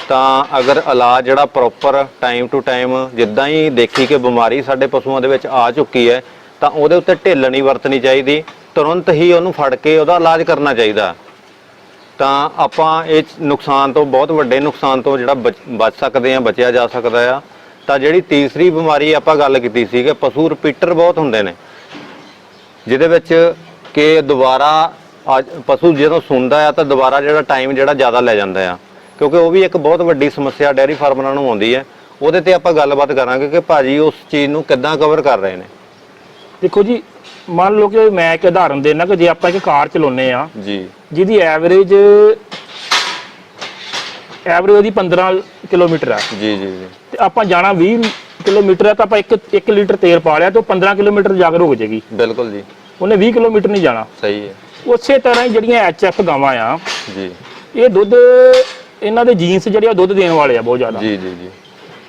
ਤਾਂ ਅਗਰ ਇਲਾਜ ਜਿਹੜਾ ਪ੍ਰੋਪਰ ਟਾਈਮ ਟੂ ਟਾਈਮ, ਜਿੱਦਾਂ ਹੀ ਦੇਖੀ ਕਿ ਬਿਮਾਰੀ ਸਾਡੇ ਪਸ਼ੂਆਂ ਦੇ ਵਿੱਚ ਆ ਚੁੱਕੀ ਹੈ ਤਾਂ ਉਹਦੇ ਉੱਤੇ ਢਿੱਲ ਨਹੀਂ ਵਰਤਣੀ ਚਾਹੀਦੀ, ਤੁਰੰਤ ਹੀ ਉਹਨੂੰ ਫੜ ਕੇ ਉਹਦਾ ਇਲਾਜ ਕਰਨਾ ਚਾਹੀਦਾ। ਤਾਂ ਆਪਾਂ ਇਹ ਨੁਕਸਾਨ ਤੋਂ, ਬਹੁਤ ਵੱਡੇ ਨੁਕਸਾਨ ਤੋਂ ਜਿਹੜਾ ਬਚ ਸਕਦੇ ਆ, ਬਚਿਆ ਜਾ ਸਕਦਾ ਆ। ਤਾਂ ਜਿਹੜੀ ਤੀਸਰੀ ਬਿਮਾਰੀ ਆਪਾਂ ਗੱਲ ਕੀਤੀ ਸੀ ਕਿ ਪਸ਼ੂ ਰਿਪੀਟਰ ਬਹੁਤ ਹੁੰਦੇ ਨੇ, ਜਿਹਦੇ ਵਿੱਚ ਕਿ ਦੁਬਾਰਾ ਪਸ਼ੂ ਜਦੋਂ ਸੁਣਦਾ ਆ ਤਾਂ ਦੁਬਾਰਾ ਜਿਹੜਾ ਟਾਈਮ ਜਿਹੜਾ ਜ਼ਿਆਦਾ ਲੈ ਜਾਂਦਾ ਆ, ਕਿਉਂਕਿ ਉਹ ਵੀ ਇੱਕ ਬਹੁਤ ਵੱਡੀ ਸਮੱਸਿਆ ਡੇਅਰੀ ਫਾਰਮਰਾਂ ਨੂੰ ਆਉਂਦੀ ਹੈ। ਉਹਦੇ ਤੇ ਆਪਾਂ ਗੱਲਬਾਤ ਕਰਾਂਗੇ ਕਿ ਭਾਜੀ ਉਸ ਚੀਜ਼ ਨੂੰ ਕਿੱਦਾਂ ਕਵਰ ਕਰ ਰਹੇ ਨੇ। ਦੇਖੋ ਜੀ, ਮੰਨ ਲਓ ਕਿ ਮੈਂ ਇੱਕ ਉਦਾਹਰਨ ਦੇਣਾ ਕਿ ਜੇ ਆਪਾਂ ਇੱਕ ਕਾਰ ਚਲਾਉਂਦੇ ਆ ਜੀ, ਜਿਹਦੀ ਐਵਰੇਜ ਉਹਦੀ 15 ਕਿਲੋਮੀਟਰ ਆ ਜੀ ਜੀ ਜੀ, ਤੇ ਆਪਾਂ ਜਾਣਾ 20 ਕਿਲੋਮੀਟਰ ਆ, ਤਾਂ ਆਪਾਂ 1 ਲੀਟਰ ਤੇਲ ਪਾ ਲਿਆ ਤੇ ਉਹ 15 ਕਿਲੋਮੀਟਰ ਜਾ ਕੇ ਰੁਕ ਜੇਗੀ। ਬਿਲਕੁਲ ਜੀ, ਉਹਨੇ 20 ਕਿਲੋਮੀਟਰ ਨਹੀਂ ਜਾਣਾ। ਸਹੀ ਹੈ। ਉਸੇ ਤਰ੍ਹਾਂ ਹੀ ਜਿਹੜੀਆਂ ਐਚਐਫ ਗਾਵਾਂ ਆ, ਜੀ, ਇਹ ਦੁੱਧ, ਇਹਨਾਂ ਦੇ ਜੀਨਸ ਜਿਹੜੇ ਆ ਦੁੱਧ ਦੇਣ ਵਾਲੇ ਆ ਬਹੁਤ ਜ਼ਿਆਦਾ। ਜੀ ਜੀ ਜੀ,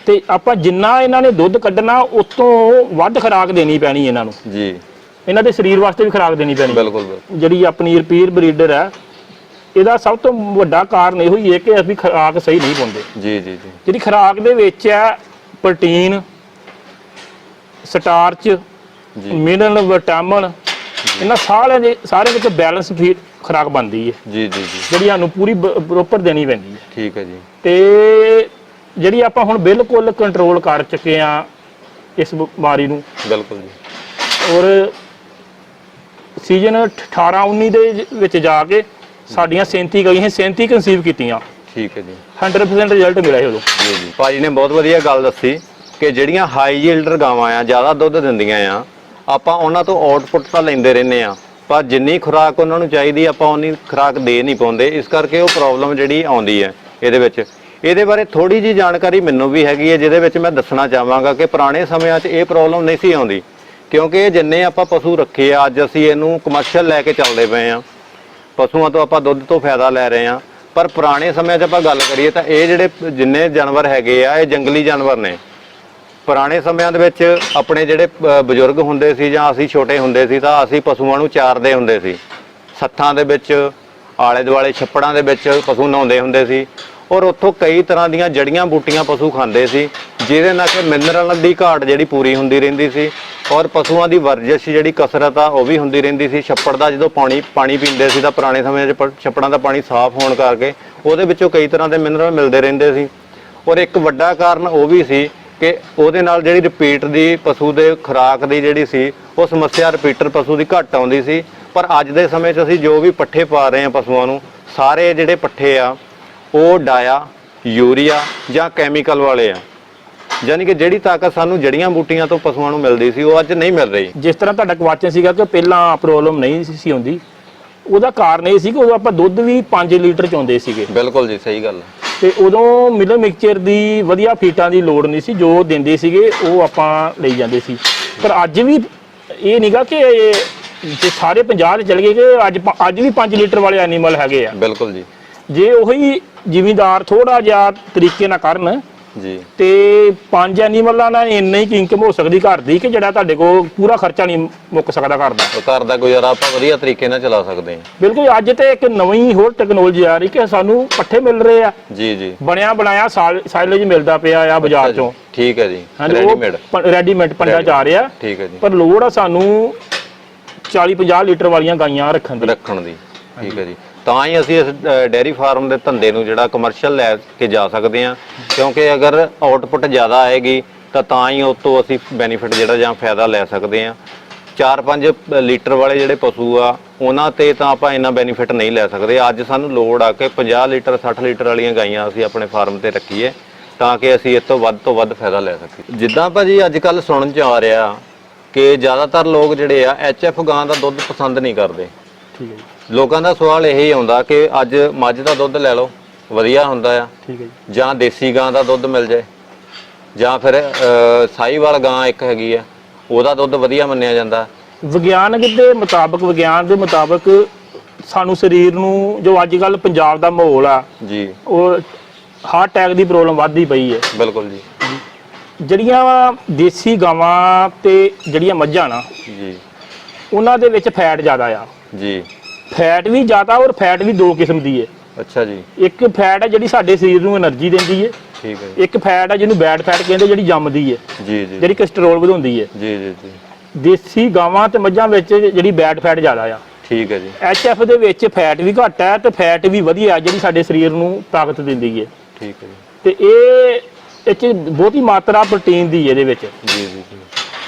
ਤੇ ਆਪਾਂ ਜਿੰਨਾ ਇਹਨਾਂ ਨੇ ਦੁੱਧ ਕੱਢਣਾ ਉਤੋਂ ਵੱਧ ਖੁਰਾਕ ਦੇਣੀ ਪੈਣੀ ਇਹਨਾਂ ਨੂੰ। ਜੀ, ਇਹਨਾਂ ਦੇ ਸਰੀਰ ਵਾਸਤੇ ਵੀ ਖੁਰਾਕ ਦੇਣੀ ਪੈਣੀ। ਬਿਲਕੁਲ ਬਿਲਕੁਲ। ਜਿਹੜੀ ਆਪਣੀ ਰਿਪੀਟ ਬਰੀਡਰ ਹੈ, ਇਹਦਾ ਸਭ ਤੋਂ ਵੱਡਾ ਕਾਰਨ ਇਹੋ ਹੀ ਹੈ ਕਿ ਅਸੀਂ ਖੁਰਾਕ ਸਹੀ ਨਹੀਂ ਪਾਉਂਦੇ। ਜੀ ਜੀ ਜੀ, ਜਿਹੜੀ ਖੁਰਾਕ ਦੇ ਵਿੱਚ ਹੈ ਪ੍ਰੋਟੀਨ, ਸਟਾਰਚ, ਜੀ, ਮਿਨਰਲ, ਵਿਟਾਮਿਨ, ਇਹਨਾਂ ਸਾਰੇ ਵਿੱਚ ਬੈਲੈਂਸ ਫੀਡ ਖੁਰਾਕ ਬਣਦੀ ਹੈ, ਜੀ ਜੀ ਜੀ, ਜਿਹੜੀ ਸਾਨੂੰ ਪੂਰੀ ਪ੍ਰੋਪਰ ਦੇਣੀ ਪੈਂਦੀ ਹੈ। ਠੀਕ ਹੈ ਜੀ। ਤੇ ਜਿਹੜੀ ਆਪਾਂ ਹੁਣ ਬਿਲਕੁਲ ਕੰਟਰੋਲ ਕਰ ਚੁੱਕੇ ਆ ਇਸ ਬਿਮਾਰੀ ਨੂੰ। ਬਿਲਕੁਲ ਜੀ। ਔਰ ਸੀਜ਼ਨ 18-19 ਦੇ ਵਿੱਚ ਜਾ ਕੇ ਸਾਡੀਆਂ 37 ਗਈਆਂ, 37 ਕਨਸੀਵ ਕੀਤੀਆਂ। ਠੀਕ ਹੈ ਜੀ, 100% ਰਿਜ਼ਲਟ ਮਿਲਿਆ ਉਦੋਂ। ਜੀ ਜੀ। ਭਾਜੀ ਨੇ ਬਹੁਤ ਵਧੀਆ ਗੱਲ ਦੱਸੀ ਕਿ ਜਿਹੜੀਆਂ ਹਾਈ ਯੀਲਡਰ ਗਾਵਾਂ ਆ, ਜ਼ਿਆਦਾ ਦੁੱਧ ਦਿੰਦੀਆਂ ਆ, ਆਪਾਂ ਉਹਨਾਂ ਤੋਂ ਆਊਟਪੁੱਟ ਤਾਂ ਲੈਂਦੇ ਰਹਿੰਦੇ ਆ, ਪਰ ਜਿੰਨੀ ਖੁਰਾਕ ਉਹਨਾਂ ਨੂੰ ਚਾਹੀਦੀ ਆਪਾਂ ਉਨੀ ਖੁਰਾਕ ਦੇ ਨਹੀਂ ਪਾਉਂਦੇ। ਇਸ ਕਰਕੇ ਉਹ ਪ੍ਰੋਬਲਮ ਜਿਹੜੀ ਆਉਂਦੀ ਹੈ ਇਹਦੇ ਵਿੱਚ। ਇਹਦੇ ਬਾਰੇ ਥੋੜੀ ਜੀ ਜਾਣਕਾਰੀ ਮੈਨੂੰ ਵੀ ਹੈਗੀ ਹੈ, ਜਿਹਦੇ ਵਿੱਚ ਮੈਂ ਦੱਸਣਾ ਚਾਹਾਂਗਾ ਕਿ ਪੁਰਾਣੇ ਸਮਿਆਂ 'ਚ ਇਹ ਪ੍ਰੋਬਲਮ ਨਹੀਂ ਸੀ ਆਉਂਦੀ, ਕਿਉਂਕਿ ਇਹ ਜਿੰਨੇ ਆਪਾਂ ਪਸ਼ੂ ਰੱਖੇ ਆ, ਅੱਜ ਅਸੀਂ ਇਹਨੂੰ ਕਮਰਸ਼ੀਅਲ ਲੈ ਕੇ ਚੱਲਦੇ ਪਏ ਆ, ਪਸ਼ੂਆਂ ਤੋਂ ਆਪਾਂ ਦੁੱਧ ਤੋਂ ਫਾਇਦਾ ਲੈ ਰਹੇ ਆ। ਪਰ ਪੁਰਾਣੇ ਸਮਿਆਂ 'ਚ ਆਪਾਂ ਗੱਲ ਕਰੀਏ ਤਾਂ ਇਹ ਜਿਹੜੇ ਜਿੰਨੇ ਜਾਨਵਰ ਹੈਗੇ ਆ, ਇਹ ਜੰਗਲੀ ਜਾਨਵਰ ਨੇ। ਪੁਰਾਣੇ ਸਮਿਆਂ ਦੇ ਵਿੱਚ ਆਪਣੇ ਜਿਹੜੇ ਬਜ਼ੁਰਗ ਹੁੰਦੇ ਸੀ ਜਾਂ ਅਸੀਂ ਛੋਟੇ ਹੁੰਦੇ ਸੀ ਤਾਂ ਅਸੀਂ ਪਸ਼ੂਆਂ ਨੂੰ ਚਾਰਦੇ ਹੁੰਦੇ ਸੀ, ਸੱਥਾਂ ਦੇ ਵਿੱਚ, ਆਲੇ ਦੁਆਲੇ ਛੱਪੜਾਂ ਦੇ ਵਿੱਚ ਪਸ਼ੂ ਨਹਾਉਂਦੇ ਹੁੰਦੇ ਸੀ। ਔਰ ਉੱਥੋਂ ਕਈ ਤਰ੍ਹਾਂ ਦੀਆਂ ਜੜੀਆਂ ਬੂਟੀਆਂ ਪਸ਼ੂ ਖਾਂਦੇ ਸੀ, ਜਿਹਦੇ ਨਾਲ ਕਿ ਮਿਨਰਲ ਦੀ ਘਾਟ ਜਿਹੜੀ ਪੂਰੀ ਹੁੰਦੀ ਰਹਿੰਦੀ ਸੀ। ਔਰ ਪਸ਼ੂਆਂ ਦੀ ਵਰਜਿਸ਼ ਜਿਹੜੀ ਕਸਰਤ ਆ ਉਹ ਵੀ ਹੁੰਦੀ ਰਹਿੰਦੀ ਸੀ। ਛੱਪੜ ਦਾ ਜਦੋਂ ਪਾਣੀ ਪੀਂਦੇ ਸੀ ਤਾਂ ਪੁਰਾਣੇ ਸਮੇਂ 'ਚ ਛੱਪੜਾਂ ਦਾ ਪਾਣੀ ਸਾਫ਼ ਹੋਣ ਕਰਕੇ ਉਹਦੇ ਵਿੱਚੋਂ ਕਈ ਤਰ੍ਹਾਂ ਦੇ ਮਿਨਰਲ ਮਿਲਦੇ ਰਹਿੰਦੇ ਸੀ। ਔਰ ਇੱਕ ਵੱਡਾ ਕਾਰਨ ਉਹ ਵੀ ਸੀ ਕਿ ਉਹਦੇ ਨਾਲ ਜਿਹੜੀ ਰਿਪੀਟ ਦੀ ਪਸ਼ੂ ਦੇ ਖੁਰਾਕ ਦੀ ਜਿਹੜੀ ਸੀ, ਉਹ ਸਮੱਸਿਆ ਰਿਪੀਟਰ ਪਸ਼ੂ ਦੀ ਘੱਟ ਆਉਂਦੀ ਸੀ। ਪਰ ਅੱਜ ਦੇ ਸਮੇਂ 'ਚ ਅਸੀਂ ਜੋ ਵੀ ਪੱਠੇ ਪਾ ਰਹੇ ਹਾਂ ਪਸ਼ੂਆਂ ਨੂੰ, ਸਾਰੇ ਜਿਹੜੇ ਪੱਠੇ ਆ ਉਹ ਡਾਇਆ, ਯੂਰੀਆ ਜਾਂ ਕੈਮੀਕਲ ਵਾਲੇ ਆ। ਯਾਨੀ ਕਿ ਜਿਹੜੀ ਤਾਕਤ ਸਾਨੂੰ ਜੜੀਆਂ ਬੂਟੀਆਂ ਤੋਂ ਪਸ਼ੂਆਂ ਨੂੰ ਮਿਲਦੀ ਸੀ ਉਹ ਅੱਜ ਨਹੀਂ ਮਿਲ ਰਹੀ। ਜਿਸ ਤਰ੍ਹਾਂ ਤੁਹਾਡਾ ਕੁਐਸਚਨ ਸੀਗਾ ਕਿ ਪਹਿਲਾਂ ਪ੍ਰੋਬਲਮ ਨਹੀਂ ਸੀ ਹੁੰਦੀ, ਉਹਦਾ ਕਾਰਨ ਇਹ ਸੀ ਕਿ ਉਦੋਂ ਆਪਾਂ ਦੁੱਧ ਵੀ 5 ਲੀਟਰ ਚੋਂਦੇ ਸੀਗੇ। ਬਿਲਕੁਲ ਜੀ, ਸਹੀ ਗੱਲ ਹੈ। ਤੇ ਉਦੋਂ ਮਿਲਰ ਮਿਕਸਚਰ ਦੀ ਵਧੀਆ ਫੀਟਾਂ ਦੀ ਲੋੜ ਨਹੀਂ ਸੀ, ਜੋ ਦਿੰਦੇ ਸੀਗੇ ਉਹ ਆਪਾਂ ਲਈ ਜਾਂਦੇ ਸੀ। ਪਰ ਅੱਜ ਵੀ ਇਹ ਨਹੀਂਗਾ ਕਿ ਜੇ ਸਾਰੇ 50 ਤੇ ਚਲ ਗਏ ਕਿ ਅੱਜ ਵੀ 5 ਲੀਟਰ ਵਾਲੇ ਐਨੀਮਲ ਹੈਗੇ ਆ। ਬਿਲਕੁਲ ਜੀ। ਜੇ ਉਹੀ ਜ਼ਿਮੀਂਦਾਰ ਥੋੜਾ ਜਿਹਾ ਤਰੀਕੇ ਨਾਲ ਕਰਨ ਜੀ ਤੇ 5 ਐਨੀਮਲਾਂ ਨਾਲ ਇੰਨਾ ਹੀ ਇਨਕਮ ਹੋ ਸਕਦੀ ਘਰ ਦੀ ਕਿ ਜਿਹੜਾ ਤੁਹਾਡੇ ਕੋਲ ਪੂਰਾ ਖਰਚਾ ਨਹੀਂ ਮੁੱਕ ਸਕਦਾ ਘਰ ਦਾ। ਘਰ ਦਾ ਗੁਜ਼ਾਰਾ ਆਪਾਂ ਵਧੀਆ ਤਰੀਕੇ ਨਾਲ ਚਲਾ ਸਕਦੇ ਹਾਂ। ਬਿਲਕੁਲ। ਅੱਜ ਤੇ ਇੱਕ ਨਵੀਂ ਹੋਰ ਟੈਕਨੋਲੋਜੀ ਆ ਰਹੀ ਕਿ ਸਾਨੂੰ ਪੱਠੇ ਮਿਲ ਰਹੇ ਆ, ਜੀ ਜੀ, ਬਣਿਆ ਬਣਾਇਆ ਸਾਈਲੇਜ ਮਿਲਦਾ ਪਿਆ ਆ ਬਾਜ਼ਾਰ ਚੋਂ। ਠੀਕ ਹੈ ਜੀ, ਰੈਡੀਮੇਡ ਪੰਡਾ ਚ ਆ ਰਿਹਾ। ਠੀਕ ਹੈ ਜੀ। ਪਰ ਲੋੜ ਆ ਸਾਨੂੰ 40-50 ਲੀਟਰ ਵਾਲੀਆਂ ਗਾਈਆਂ ਰੱਖਣ ਦੀ। ਠੀਕ ਹੈ ਜੀ। ਤਾਂ ਹੀ ਅਸੀਂ ਇਸ ਡੇਅਰੀ ਫਾਰਮ ਦੇ ਧੰਦੇ ਨੂੰ ਜਿਹੜਾ ਕਮਰਸ਼ੀਅਲ ਲੈ ਕੇ ਜਾ ਸਕਦੇ ਹਾਂ, ਕਿਉਂਕਿ ਅਗਰ ਆਊਟਪੁੱਟ ਜ਼ਿਆਦਾ ਆਏਗੀ ਤਾਂ ਹੀ ਉਸ ਤੋਂ ਅਸੀਂ ਬੈਨੀਫਿਟ ਜਿਹੜਾ ਜਾਂ ਫਾਇਦਾ ਲੈ ਸਕਦੇ ਹਾਂ। 4-5 ਲੀਟਰ ਵਾਲੇ ਜਿਹੜੇ ਪਸ਼ੂ ਆ ਉਹਨਾਂ ਤੇ ਤਾਂ ਆਪਾਂ ਇੰਨਾ ਬੈਨੀਫਿਟ ਨਹੀਂ ਲੈ ਸਕਦੇ। ਅੱਜ ਸਾਨੂੰ ਲੋੜ ਆ ਕਿ 50 ਲੀਟਰ 60 ਲੀਟਰ ਵਾਲੀਆਂ ਗਾਈਆਂ ਅਸੀਂ ਆਪਣੇ ਫਾਰਮ ਤੇ ਰੱਖੀਏ ਤਾਂ ਕਿ ਅਸੀਂ ਇਸ ਤੋਂ ਵੱਧ ਫਾਇਦਾ ਲੈ ਸਕੀਏ। ਜਿੱਦਾਂ ਭਾਜੀ ਅੱਜ ਕੱਲ੍ਹ ਸੁਣਨ 'ਚ ਆ ਰਿਹਾ ਕਿ ਜ਼ਿਆਦਾਤਰ ਲੋਕ ਜਿਹੜੇ ਆ HF ਗਾਂ ਦਾ ਦੁੱਧ ਪਸੰਦ ਨਹੀਂ ਕਰਦੇ। ਠੀਕ ਹੈ ਜੀ। ਲੋਕਾਂ ਦਾ ਸਵਾਲ ਇਹ ਹੀ ਆਉਂਦਾ ਕਿ ਅੱਜ ਮੱਝ ਦਾ ਦੁੱਧ ਲੈ ਲਓ ਵਧੀਆ ਹੁੰਦਾ ਆ, ਠੀਕ ਹੈ ਜੀ। ਜਾਂ ਦੇਸੀ ਗਾਂ ਦਾ ਦੁੱਧ ਮਿਲ ਜਾਏ, ਜਾਂ ਫਿਰ ਸਾਹੀਵਾਲ ਗਾਂ ਇੱਕ ਹੈਗੀ ਆ, ਉਹਦਾ ਦੁੱਧ ਵਧੀਆ ਮੰਨਿਆ ਜਾਂਦਾ। ਵਿਗਿਆਨ ਦੇ ਮੁਤਾਬਕ ਸਾਨੂੰ ਸਰੀਰ ਨੂੰ, ਜੋ ਅੱਜ ਕੱਲ ਪੰਜਾਬ ਦਾ ਮਾਹੌਲ ਆ ਜੀ, ਉਹ ਹਾਰਟ ਅਟੈਕ ਦੀ ਪ੍ਰੋਬਲਮ ਵੱਧਦੀ ਪਈ ਹੈ। ਬਿਲਕੁਲ ਜੀ। ਜਿਹੜੀਆਂ ਦੇਸੀ ਗਾਵਾਂ ਤੇ ਜਿਹੜੀਆਂ ਮੱਝਾਂ ਨਾ, ਜੀ ਉਹਨਾਂ ਦੇ ਵਿੱਚ ਫੈਟ ਜ਼ਿਆਦਾ ਆ। ਜੀ। ਫੈਟ ਵੀ ਜ਼ਿਆਦਾ, ਔਰ ਫੈਟ ਵੀ ਦੋ ਕਿਸਮ ਦੀ ਹੈ। ਅੱਛਾ ਜੀ। ਇੱਕ ਫੈਟ ਹੈ ਜਿਹੜੀ ਸਾਡੇ ਸਰੀਰ ਨੂੰ એનર્ਜੀ ਦਿੰਦੀ ਹੈ, ਠੀਕ ਹੈ ਜੀ। ਇੱਕ ਫੈਟ ਹੈ ਜਿਹਨੂੰ ਬੈਡ ਫੈਟ ਕਹਿੰਦੇ, ਜਿਹੜੀ ਜੰਮਦੀ ਹੈ, ਜੀ ਜੀ ਜਿਹੜੀ ਕੋਲੇਸਟ੍ਰੋਲ ਵਧਾਉਂਦੀ ਹੈ। ਜੀ ਜੀ ਜੀ। ਦੇਸੀ ਗਾਵਾਂ ਤੇ ਮੱਝਾਂ ਵਿੱਚ ਜਿਹੜੀ ਬੈਡ ਫੈਟ ਜ਼ਿਆਦਾ ਆ। ਠੀਕ ਹੈ ਜੀ। ਐਚਐਫ ਦੇ ਵਿੱਚ ਫੈਟ ਵੀ ਘੱਟ ਹੈ ਤੇ ਫੈਟ ਵੀ ਵਧੀਆ, ਜਿਹੜੀ ਸਾਡੇ ਸਰੀਰ ਨੂੰ ਤਾਕਤ ਦਿੰਦੀ ਹੈ। ਠੀਕ ਹੈ ਜੀ। ਤੇ ਇਹ 'ਚ ਬਹੁਤੀ ਮਾਤਰਾ ਪ੍ਰੋਟੀਨ ਦੀ ਇਹਦੇ ਵਿੱਚ, ਜੀ ਜੀ ਜੀ।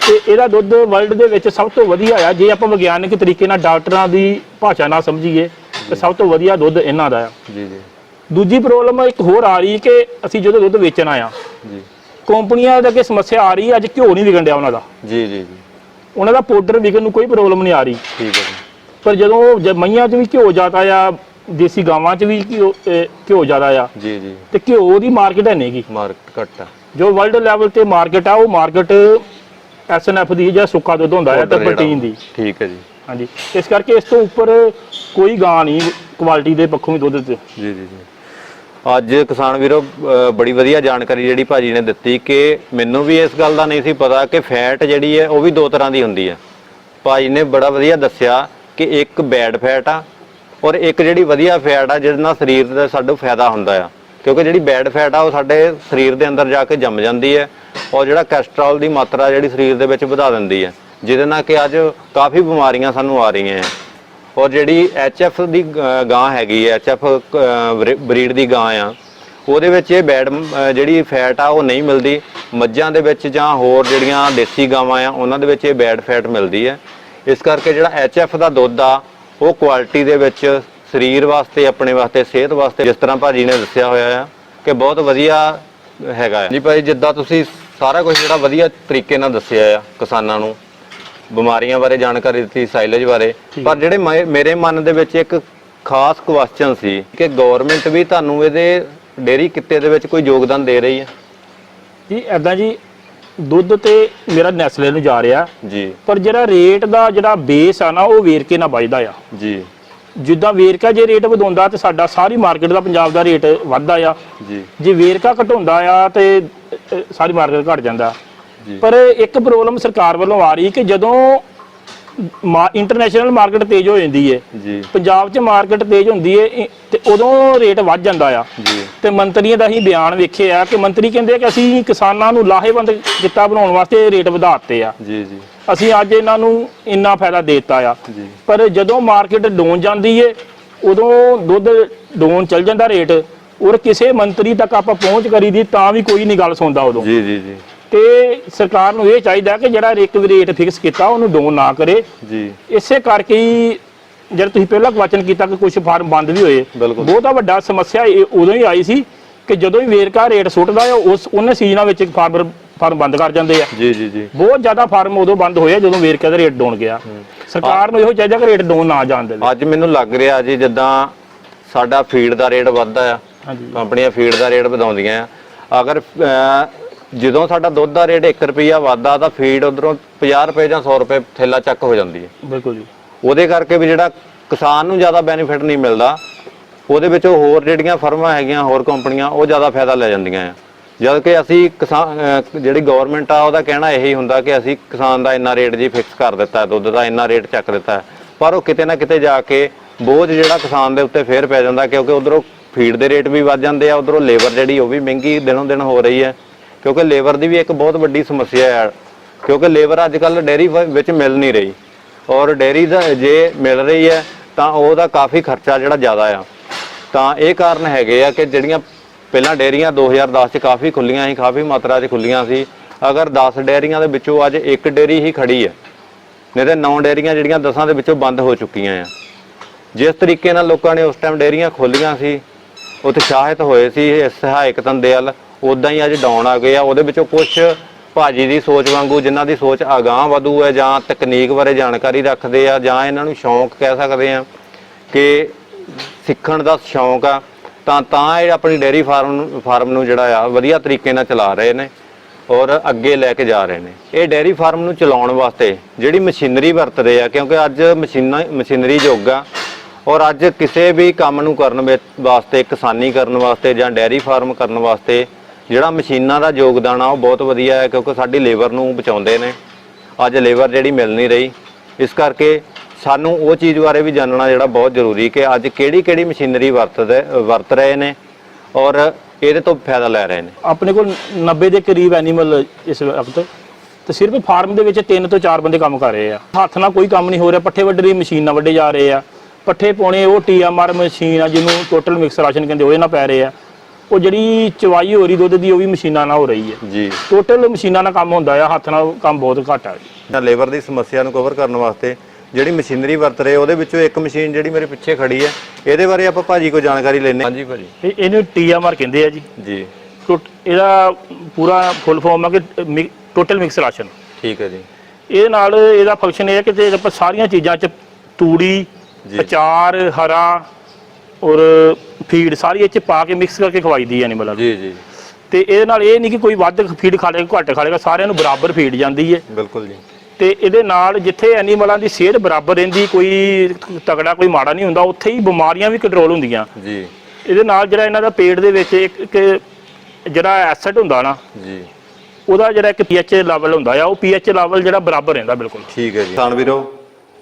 ਤੇ ਇਹਦਾ ਦੁੱਧ ਵਰਲਡ ਦੇ ਵਿੱਚ ਸਭ ਤੋਂ ਵਧੀਆ ਆ। ਜੇ ਆਪਾਂ ਵਿਗਿਆਨਿਕ ਤਰੀਕੇ ਨਾਲ ਡਾਕਟਰਾਂ ਦੀ ਭਾਸ਼ਾ ਨਾਲ ਸਮਝੀਏ ਤੇ ਸਭ ਤੋਂ ਵਧੀਆ ਦੁੱਧ ਇਹਨਾਂ ਦਾ ਆ। ਜੀ ਜੀ। ਦੂਜੀ ਪ੍ਰੋਬਲਮ ਇੱਕ ਹੋਰ ਆ ਰਹੀ ਕਿ ਅਸੀਂ ਜਦੋਂ ਦੁੱਧ ਵੇਚਣਾ ਆ, ਜੀ। ਕੰਪਨੀਆਂ ਦੇ ਅੱਗੇ ਸਮੱਸਿਆ ਆ ਰਹੀ ਹੈ, ਅੱਜ ਘਿਓ ਨਹੀਂ ਵਿਕਣ ਡਿਆ ਉਹਨਾਂ ਦਾ। ਜੀ ਜੀ ਜੀ। ਉਹਨਾਂ ਦਾ ਪਾਊਡਰ ਵਿਕਣ ਨੂੰ ਕੋਈ ਪ੍ਰੋਬਲਮ ਨਹੀਂ ਆ ਰਹੀ, ਠੀਕ ਹੈ ਜੀ। ਪਰ ਜਦੋਂ ਮਈਆਂ 'ਚ ਵੀ ਘਿਓ ਜ਼ਿਆਦਾ ਆ, ਦੇਸੀ ਗਾਵਾਂ 'ਚ ਵੀ ਘਿਓ ਜ਼ਿਆਦਾ ਆ, ਜੀ ਜੀ। ਤੇ ਘਿਓ ਦੀ ਮਾਰਕੀਟ ਹੈ ਨਹੀਂਗੀ। ਮਾਰਕੀਟ ਘੱਟ ਆ। ਜੋ ਵਰਲਡ ਲੈਵਲ ਤੇ ਮਾਰਕੀਟ ਆ, ਉਹ ਮਾਰਕੀਟ ਐਸਐਨਐਫ ਦੀ ਜਾਂ ਸੁੱਕਾ ਦੁੱਧ ਹੁੰਦਾ ਹੈ ਤੇ ਪ੍ਰੋਟੀਨ ਦੀ। ਠੀਕ ਹੈ ਜੀ। ਹਾਂਜੀ, ਇਸ ਕਰਕੇ ਇਸ ਤੋਂ ਉੱਪਰ ਕੋਈ ਗਾਂ ਨਹੀਂ ਕੁਆਲਿਟੀ ਦੇ ਪੱਖੋਂ ਵੀ ਦੁੱਧ ਤੇ। ਜੀ ਜੀ ਜੀ। ਅੱਜ ਕਿਸਾਨ ਵੀਰੋ ਬੜੀ ਵਧੀਆ ਜਾਣਕਾਰੀ ਜਿਹੜੀ ਭਾਜੀ ਨੇ ਦਿੱਤੀ, ਕਿ ਮੈਨੂੰ ਵੀ ਇਸ ਗੱਲ ਦਾ ਨਹੀਂ ਸੀ ਪਤਾ ਕਿ ਫੈਟ ਜਿਹੜੀ ਹੈ ਉਹ ਵੀ ਦੋ ਤਰ੍ਹਾਂ ਦੀ ਹੁੰਦੀ ਹੈ। ਭਾਜੀ ਨੇ ਬੜਾ ਵਧੀਆ ਦੱਸਿਆ ਕਿ ਇੱਕ ਬੈਡ ਫੈਟ ਆ, ਔਰ ਇੱਕ ਜਿਹੜੀ ਵਧੀਆ ਫੈਟ ਆ ਜਿਹਦੇ ਨਾਲ ਸਰੀਰ ਦਾ ਸਾਡਾ ਫਾਇਦਾ ਹੁੰਦਾ ਆ। ਕਿਉਂਕਿ ਜਿਹੜੀ ਬੈਡ ਫੈਟ ਆ ਉਹ ਸਾਡੇ ਸਰੀਰ ਦੇ ਅੰਦਰ ਜਾ ਕੇ ਜੰਮ ਜਾਂਦੀ ਹੈ, ਔਰ ਜਿਹੜਾ ਕੋਲੇਸਟ੍ਰੋਲ ਦੀ ਮਾਤਰਾ ਜਿਹੜੀ ਸਰੀਰ ਦੇ ਵਿੱਚ ਵਧਾ ਦਿੰਦੀ ਹੈ, ਜਿਹਦੇ ਨਾਲ ਕਿ ਅੱਜ ਕਾਫੀ ਬਿਮਾਰੀਆਂ ਸਾਨੂੰ ਆ ਰਹੀਆਂ ਹੈ। ਔਰ ਜਿਹੜੀ ਐਚਐਫ ਦੀ ਗਾਂ ਹੈਗੀ ਹੈ, ਐਚਐਫ ਬਰੀਡ ਦੀ ਗਾਂ ਆ, ਉਹਦੇ ਵਿੱਚ ਇਹ ਬੈਡ ਜਿਹੜੀ ਫੈਟ ਆ ਉਹ ਨਹੀਂ ਮਿਲਦੀ। ਮੱਝਾਂ ਦੇ ਵਿੱਚ ਜਾਂ ਹੋਰ ਜਿਹੜੀਆਂ ਦੇਸੀ ਗਾਵਾਂ ਆ ਉਹਨਾਂ ਦੇ ਵਿੱਚ ਇਹ ਬੈਡ ਫੈਟ ਮਿਲਦੀ ਹੈ। ਇਸ ਕਰਕੇ ਜਿਹੜਾ ਐਚਐਫ ਦਾ ਦੁੱਧ ਆ ਉਹ ਕੁਆਲਿਟੀ ਦੇ ਵਿੱਚ ਸਰੀਰ ਵਾਸਤੇ, ਆਪਣੇ ਵਾਸਤੇ, ਸਿਹਤ ਵਾਸਤੇ, ਜਿਸ ਤਰ੍ਹਾਂ ਭਾਜੀ ਨੇ ਦੱਸਿਆ ਹੋਇਆ ਆ ਕਿ ਬਹੁਤ ਵਧੀਆ ਹੈਗਾ ਜੀ। ਭਾਜੀ ਜਿੱਦਾਂ ਤੁਸੀਂ ਸਾਰਾ ਕੁਝ ਜਿਹੜਾ ਵਧੀਆ ਤਰੀਕੇ ਨਾਲ ਦੱਸਿਆ ਆ ਕਿਸਾਨਾਂ ਨੂੰ, ਬਿਮਾਰੀਆਂ ਬਾਰੇ ਜਾਣਕਾਰੀ ਦਿੱਤੀ, ਸਾਈਲੇਜ ਬਾਰੇ, ਪਰ ਜਿਹੜੇ ਮੇਰੇ ਮਨ ਦੇ ਵਿੱਚ ਇੱਕ ਖਾਸ ਕੁਐਸਚਨ ਸੀ ਕਿ ਗਵਰਨਮੈਂਟ ਵੀ ਤੁਹਾਨੂੰ ਇਹਦੇ ਡੇਅਰੀ ਕਿੱਤੇ ਦੇ ਵਿੱਚ ਕੋਈ ਯੋਗਦਾਨ ਦੇ ਰਹੀ ਹੈ ਜੀ? ਐਦਾਂ ਜੀ, ਦੁੱਧ ਤੇ ਮੇਰਾ ਨੈਸਲੇ ਨੂੰ ਜਾ ਰਿਹਾ ਜੀ, ਪਰ ਜਿਹੜਾ ਰੇਟ ਦਾ ਜਿਹੜਾ ਬੇਸ ਆ ਨਾ, ਉਹ ਵੇਰਕੇ ਨਾਲ ਵੱਜਦਾ ਆ ਜੀ। ਜਿੱਦਾਂ ਵੇਰਕਾ ਜੇ ਰੇਟ ਵਧਾਉਂਦਾ ਤੇ ਸਾਡਾ ਸਾਰੀ ਮਾਰਕੀਟ ਦਾ, ਪੰਜਾਬ ਦਾ ਰੇਟ ਵੱਧਦਾ ਆ ਜੀ। ਜੇ ਵੇਰਕਾ ਘਟਾਉਂਦਾ ਆ ਤੇ ਸਾਰੀ ਮਾਰਕੀਟ ਘਟ ਜਾਂਦਾ ਜੀ। ਪਰ ਇੱਕ ਪ੍ਰੋਬਲਮ ਸਰਕਾਰ ਵੱਲੋਂ ਆ ਰਹੀ ਕਿ ਜਦੋਂ ਇੰਟਰਨੈਸ਼ਨਲ ਮਾਰਕੀਟ ਤੇਜ਼ ਹੋ ਜਾਂਦੀ ਹੈ, ਜੀ, ਪੰਜਾਬ 'ਚ ਮਾਰਕੀਟ ਤੇਜ਼ ਹੁੰਦੀ ਹੈ, ਤੇ ਉਦੋਂ ਰੇਟ ਵੱਧ ਜਾਂਦਾ ਆ। ਜੀ। ਤੇ ਮੰਤਰੀਆਂ ਦਾ ਅਸੀਂ ਬਿਆਨ ਵੇਖਿਆ ਕਿ ਮੰਤਰੀ ਕਹਿੰਦੇ ਕਿ ਅਸੀਂ ਕਿਸਾਨਾਂ ਨੂੰ ਲਾਹੇਵੰਦ ਕਿੱਤਾ ਬਣਾਉਣ ਵਾਸਤੇ ਰੇਟ ਵਧਾ ਦਿੱਤੇ ਆ, ਜੀ, ਜੀ, ਅਸੀਂ ਅੱਜ ਇਹਨਾਂ ਨੂੰ ਇੰਨਾ ਫਾਇਦਾ ਦੇ ਦਿੱਤਾ ਆ। ਜੀ। ਪਰ ਜਦੋਂ ਮਾਰਕੀਟ ਡਾਊਨ ਜਾਂਦੀ ਏ, ਉਦੋਂ ਦੁੱਧ ਡਾਊਨ ਚੱਲ ਜਾਂਦਾ ਰੇਟ, ਔਰ ਕਿਸੇ ਮੰਤਰੀ ਤੱਕ ਆਪਾਂ ਪਹੁੰਚ ਕਰੀਦੀ ਤਾਂ ਵੀ ਕੋਈ ਨਹੀਂ ਗੱਲ ਸੁਣਦਾ ਉਦੋਂ। ਜੀ, ਜੀ, ਜੀ। ਤੇ ਸਰਕਾਰ ਨੂੰ ਇਹ ਚਾਹੀਦਾ ਕਿ ਜਿਹੜਾ ਇੱਕ ਰੇਟ ਫਿਕਸ ਕੀਤਾ ਉਹਨੂੰ ਡਾਊਨ ਨਾ ਕਰੇ। ਜੀ। ਇਸੇ ਕਰਕੇ ਹੀ ਜਦ ਤੁਸੀਂ ਪਹਿਲਾਂ ਕੁਐਸਚਨ ਕੀਤਾ ਕਿ ਕੁਝ ਫਾਰਮ ਬੰਦ ਵੀ ਹੋਏ, ਬਹੁਤਾ ਵੱਡਾ ਸਮੱਸਿਆ ਉਦੋਂ ਹੀ ਆਈ ਸੀ ਕਿ ਜਦੋਂ ਹੀ ਵੇਰਕਾ ਰੇਟ ਸੁੱਟਦਾ ਹੈ ਉਹਨੇ ਸੀਜ਼ਨਾਂ ਵਿੱਚ ਫਾਰਮ ਬੰਦ ਕਰ ਜਾਂਦੇ ਆ। ਜੀ, ਜੀ, ਜੀ। ਬਹੁਤ ਜ਼ਿਆਦਾ ਫਾਰਮ ਉਦੋਂ ਬੰਦ ਹੋਏ ਜਦੋਂ ਵੇਰਕਾ ਦਾ ਰੇਟ ਡਾਊਨ ਗਿਆ। ਸਰਕਾਰ ਨੂੰ ਇਹੋ ਚਾਹੀਦਾ ਕਿ ਰੇਟ ਡਾਊਨ ਨਾ ਜਾਣ ਦੇਵੇ। ਅੱਜ ਮੈਨੂੰ ਲੱਗ ਰਿਹਾ ਜੀ ਜਿੱਦਾਂ ਸਾਡਾ ਫੀਡ ਦਾ ਰੇਟ ਵੱਧਦਾ ਆ, ਕੰਪਨੀਆਂ ਫੀਡ ਦਾ ਰੇਟ ਵਧਾਉਂਦੀਆਂ ਆ, ਅਗਰ ਜਦੋਂ ਸਾਡਾ ਦੁੱਧ ਦਾ ਰੇਟ 1 ਰੁਪਿਆ ਵੱਧਦਾ ਤਾਂ ਫੀਡ ਉਧਰੋਂ 50 ਰੁਪਏ ਜਾਂ 100 ਰੁਪਏ ਥੈਲਾ ਚੱਕ ਹੋ ਜਾਂਦੀ ਹੈ। ਬਿਲਕੁਲ ਜੀ। ਉਹਦੇ ਕਰਕੇ ਵੀ ਜਿਹੜਾ ਕਿਸਾਨ ਨੂੰ ਜ਼ਿਆਦਾ ਬੈਨੀਫਿਟ ਨਹੀਂ ਮਿਲਦਾ, ਉਹਦੇ ਵਿੱਚੋਂ ਹੋਰ ਜਿਹੜੀਆਂ ਫਰਮਾਂ ਹੈਗੀਆਂ, ਹੋਰ ਕੰਪਨੀਆਂ, ਉਹ ਜ਼ਿਆਦਾ ਫਾਇਦਾ ਲੈ ਜਾਂਦੀਆਂ ਆ। ਜਦ ਕਿ ਅਸੀਂ ਜਿਹੜੀ ਗਵਰਨਮੈਂਟ ਆ ਉਹਦਾ ਕਹਿਣਾ ਇਹੀ ਹੁੰਦਾ ਕਿ ਅਸੀਂ ਕਿਸਾਨ ਦਾ ਇੰਨਾ ਰੇਟ ਜੀ ਫਿਕਸ ਕਰ ਦਿੱਤਾ, ਦੁੱਧ ਦਾ ਇੰਨਾ ਰੇਟ ਚੱਕ ਦਿੱਤਾ, ਪਰ ਉਹ ਕਿਤੇ ਨਾ ਕਿਤੇ ਜਾ ਕੇ ਬੋਝ ਜਿਹੜਾ ਕਿਸਾਨ ਦੇ ਉੱਤੇ ਫੇਰ ਪੈ ਜਾਂਦਾ, ਕਿਉਂਕਿ ਉਧਰੋਂ ਫੀਡ ਦੇ ਰੇਟ ਵੀ ਵੱਧ ਜਾਂਦੇ ਆ, ਉਧਰੋਂ ਲੇਬਰ ਜਿਹੜੀ ਉਹ ਵੀ ਮਹਿੰਗੀ ਦਿਨੋਂ ਦਿਨ ਹੋ ਰਹੀ ਹੈ, ਕਿਉਂਕਿ ਲੇਬਰ ਦੀ ਵੀ ਇੱਕ ਬਹੁਤ ਵੱਡੀ ਸਮੱਸਿਆ ਹੈ, ਕਿਉਂਕਿ ਲੇਬਰ ਅੱਜ ਕੱਲ੍ਹ ਡੇਅਰੀ ਵਿੱਚ ਮਿਲ ਨਹੀਂ ਰਹੀ, ਔਰ ਡੇਅਰੀ ਦਾ ਜੇ ਮਿਲ ਰਹੀ ਹੈ ਤਾਂ ਉਹਦਾ ਕਾਫੀ ਖਰਚਾ ਜਿਹੜਾ ਜ਼ਿਆਦਾ ਆ। ਤਾਂ ਇਹ ਕਾਰਨ ਹੈਗੇ ਆ ਕਿ ਜਿਹੜੀਆਂ ਪਹਿਲਾਂ ਡੇਅਰੀਆਂ 2010 'ਚ ਕਾਫੀ ਖੁੱਲੀਆਂ ਸੀ, ਕਾਫੀ ਮਾਤਰਾ 'ਚ ਖੁੱਲੀਆਂ ਸੀ, ਅਗਰ 10 ਡੇਅਰੀਆਂ ਦੇ ਵਿੱਚੋਂ ਅੱਜ ਇੱਕ ਡੇਅਰੀ ਹੀ ਖੜੀ ਹੈ, ਨਹੀਂ ਤਾਂ 9 ਡੇਅਰੀਆਂ ਜਿਹੜੀਆਂ 10 ਦੇ ਵਿੱਚੋਂ ਬੰਦ ਹੋ ਚੁੱਕੀਆਂ ਆ। ਜਿਸ ਤਰੀਕੇ ਨਾਲ ਲੋਕਾਂ ਨੇ ਉਸ ਟਾਈਮ ਡੇਅਰੀਆਂ ਖੋਲੀਆਂ ਸੀ, ਉਤਸ਼ਾਹਿਤ ਹੋਏ ਸੀ ਇਸ ਸਹਾਇਕ ਧੰਦੇ ਵੱਲ, ਉੱਦਾਂ ਹੀ ਅੱਜ ਡਾਊਨ ਆ ਗਏ ਆ। ਉਹਦੇ ਵਿੱਚੋਂ ਕੁਝ ਭਾਜੀ ਦੀ ਸੋਚ ਵਾਂਗੂ, ਜਿਨ੍ਹਾਂ ਦੀ ਸੋਚ ਅਗਾਂਹ ਵਧੂ ਹੈ, ਜਾਂ ਤਕਨੀਕ ਬਾਰੇ ਜਾਣਕਾਰੀ ਰੱਖਦੇ ਆ, ਜਾਂ ਇਹਨਾਂ ਨੂੰ ਸ਼ੌਂਕ ਕਹਿ ਸਕਦੇ ਆ ਕਿ ਸਿੱਖਣ ਦਾ ਸ਼ੌਂਕ ਆ, ਤਾਂ ਇਹ ਆਪਣੀ ਡੇਅਰੀ ਫਾਰਮ ਨੂੰ ਜਿਹੜਾ ਆ ਵਧੀਆ ਤਰੀਕੇ ਨਾਲ ਚਲਾ ਰਹੇ ਨੇ ਔਰ ਅੱਗੇ ਲੈ ਕੇ ਜਾ ਰਹੇ ਨੇ। ਇਹ ਡੇਅਰੀ ਫਾਰਮ ਨੂੰ ਚਲਾਉਣ ਵਾਸਤੇ ਜਿਹੜੀ ਮਸ਼ੀਨਰੀ ਵਰਤਦੇ ਆ, ਕਿਉਂਕਿ ਅੱਜ ਮਸ਼ੀਨਰੀ ਯੁੱਗ ਆ ਔਰ ਅੱਜ ਕਿਸੇ ਵੀ ਕੰਮ ਨੂੰ ਕਰਨ ਵਾਸਤੇ, ਕਿਸਾਨੀ ਕਰਨ ਵਾਸਤੇ ਜਾਂ ਡੇਅਰੀ ਫਾਰਮ ਕਰਨ ਵਾਸਤੇ ਜਿਹੜਾ ਮਸ਼ੀਨਾਂ ਦਾ ਯੋਗਦਾਨ ਆ ਉਹ ਬਹੁਤ ਵਧੀਆ ਹੈ, ਕਿਉਂਕਿ ਸਾਡੀ ਲੇਬਰ ਨੂੰ ਬਚਾਉਂਦੇ ਨੇ। ਅੱਜ ਲੇਬਰ ਜਿਹੜੀ ਮਿਲ ਨਹੀਂ ਰਹੀ, ਇਸ ਕਰਕੇ ਸਾਨੂੰ ਉਹ ਚੀਜ਼ ਬਾਰੇ ਵੀ ਜਾਣਨਾ ਜਿਹੜਾ ਬਹੁਤ ਜ਼ਰੂਰੀ ਕਿ ਅੱਜ ਕਿਹੜੀ ਮਸ਼ੀਨਰੀ ਵਰਤ ਰਹੇ ਨੇ ਔਰ ਇਹਦੇ ਤੋਂ ਫਾਇਦਾ ਲੈ ਰਹੇ ਨੇ। ਆਪਣੇ ਕੋਲ 90 ਦੇ ਕਰੀਬ ਐਨੀਮਲ ਇਸ ਵਕਤ, ਤੇ ਸਿਰਫ ਫਾਰਮ ਦੇ ਵਿੱਚ 3 ਤੋਂ 4 ਬੰਦੇ ਕੰਮ ਕਰ ਰਹੇ ਆ। ਹੱਥ ਨਾਲ ਕੋਈ ਕੰਮ ਨਹੀਂ ਹੋ ਰਿਹਾ। ਪੱਠੇ ਵੱਢਣ ਮਸ਼ੀਨ ਨਾਲ ਵੱਢੇ ਜਾ ਰਹੇ ਆ। ਪੱਠੇ ਪਾਉਣੇ ਉਹ TMR ਮਸ਼ੀਨ ਆ ਜਿਹਨੂੰ ਟੋਟਲ ਮਿਕਸ ਰਾਸ਼ਨ ਕਹਿੰਦੇ, ਉਹਦੇ ਨਾਲ ਪੈ ਰਹੇ ਆ। ਉਹ ਜਿਹੜੀ ਚਵਾਈ ਹੋ ਰਹੀ ਦੁੱਧ ਦੀ ਉਹ ਵੀ ਮਸ਼ੀਨਾਂ ਨਾਲ ਹੋ ਰਹੀ ਹੈ ਜੀ। ਟੋਟਲ ਮਸ਼ੀਨਾਂ ਨਾਲ ਕੰਮ ਹੁੰਦਾ ਆ, ਹੱਥ ਨਾਲ ਕੰਮ ਬਹੁਤ ਘੱਟ ਆ ਜੀ। ਲੇਬਰ ਦੀ ਸਮੱਸਿਆ ਨੂੰ ਕਵਰ ਕਰਨ ਵਾਸਤੇ ਜਿਹੜੀ ਮਸ਼ੀਨਰੀ ਵਰਤ ਰਹੇ ਉਹਦੇ ਵਿੱਚੋਂ ਇੱਕ ਮਸ਼ੀਨ ਜਿਹੜੀ ਮੇਰੇ ਪਿੱਛੇ ਖੜੀ ਹੈ, ਇਹਦੇ ਬਾਰੇ ਆਪਾਂ ਭਾਜੀ ਕੋਈ ਜਾਣਕਾਰੀ ਲੈਣੇ। ਹਾਂਜੀ ਭਾਜੀ, ਇਹਨੂੰ TMR ਕਹਿੰਦੇ ਆ ਜੀ। ਜੀ ਇਹਦਾ ਪੂਰਾ ਫੁੱਲ ਫਾਰਮ ਆ ਕਿ ਟੋਟਲ ਮਿਕਸ ਰਾਸ਼ਨ। ਠੀਕ ਹੈ ਜੀ। ਇਹਦੇ ਨਾਲ ਇਹਦਾ ਫੰਕਸ਼ਨ ਇਹ ਹੈ ਕਿ ਜੇ ਆਪਾਂ ਸਾਰੀਆਂ ਚੀਜ਼ਾਂ 'ਚ ਤੂੜੀ, ਅਚਾਰ, ਹਰਾ ਔਰ ਫੀਡ ਸਾਰੀ ਇਹ 'ਚ ਪਾ ਕੇ ਮਿਕਸ ਕਰਕੇ ਖਵਾਈਦੀ ਹੈ ਐਨੀਮਲਾਂ ਨੂੰ। ਜੀ। ਤੇ ਇਹਦੇ ਨਾਲ ਇਹ ਨਹੀਂ ਕਿ ਕੋਈ ਵੱਧ ਫੀਡ ਖਾ ਲੇਗਾ, ਘੱਟ ਖਾ ਲੇਗਾ, ਸਾਰਿਆਂ ਨੂੰ ਬਰਾਬਰ ਫੀਡ ਜਾਂਦੀ ਹੈ। ਬਿਲਕੁਲ ਜੀ। ਤੇ ਇਹਦੇ ਨਾਲ ਜਿੱਥੇ ਐਨੀਮਲਾਂ ਦੀ ਸਿਹਤ ਬਰਾਬਰ ਰਹਿੰਦੀ, ਕੋਈ ਤਗੜਾ ਕੋਈ ਮਾੜਾ ਨਹੀਂ ਹੁੰਦਾ, ਉੱਥੇ ਹੀ ਬਿਮਾਰੀਆਂ ਵੀ ਕੰਟਰੋਲ ਹੁੰਦੀਆਂ ਜੀ। ਇਹਦੇ ਨਾਲ ਜਿਹੜਾ ਇਹਨਾਂ ਦਾ ਪੇਟ ਦੇ ਵਿੱਚ ਇੱਕ ਜਿਹੜਾ ਐਸਿਡ ਹੁੰਦਾ ਨਾ ਜੀ, ਉਹਦਾ ਜਿਹੜਾ ਇੱਕ pH ਲੈਵਲ ਹੁੰਦਾ ਆ, ਉਹ pH ਲੈਵਲ ਜਿਹੜਾ ਬਰਾਬਰ ਰਹਿੰਦਾ ਬਿਲਕੁਲ। ਠੀਕ ਹੈ ਜੀ। ਕਿਸਾਨ ਵੀਰੋ,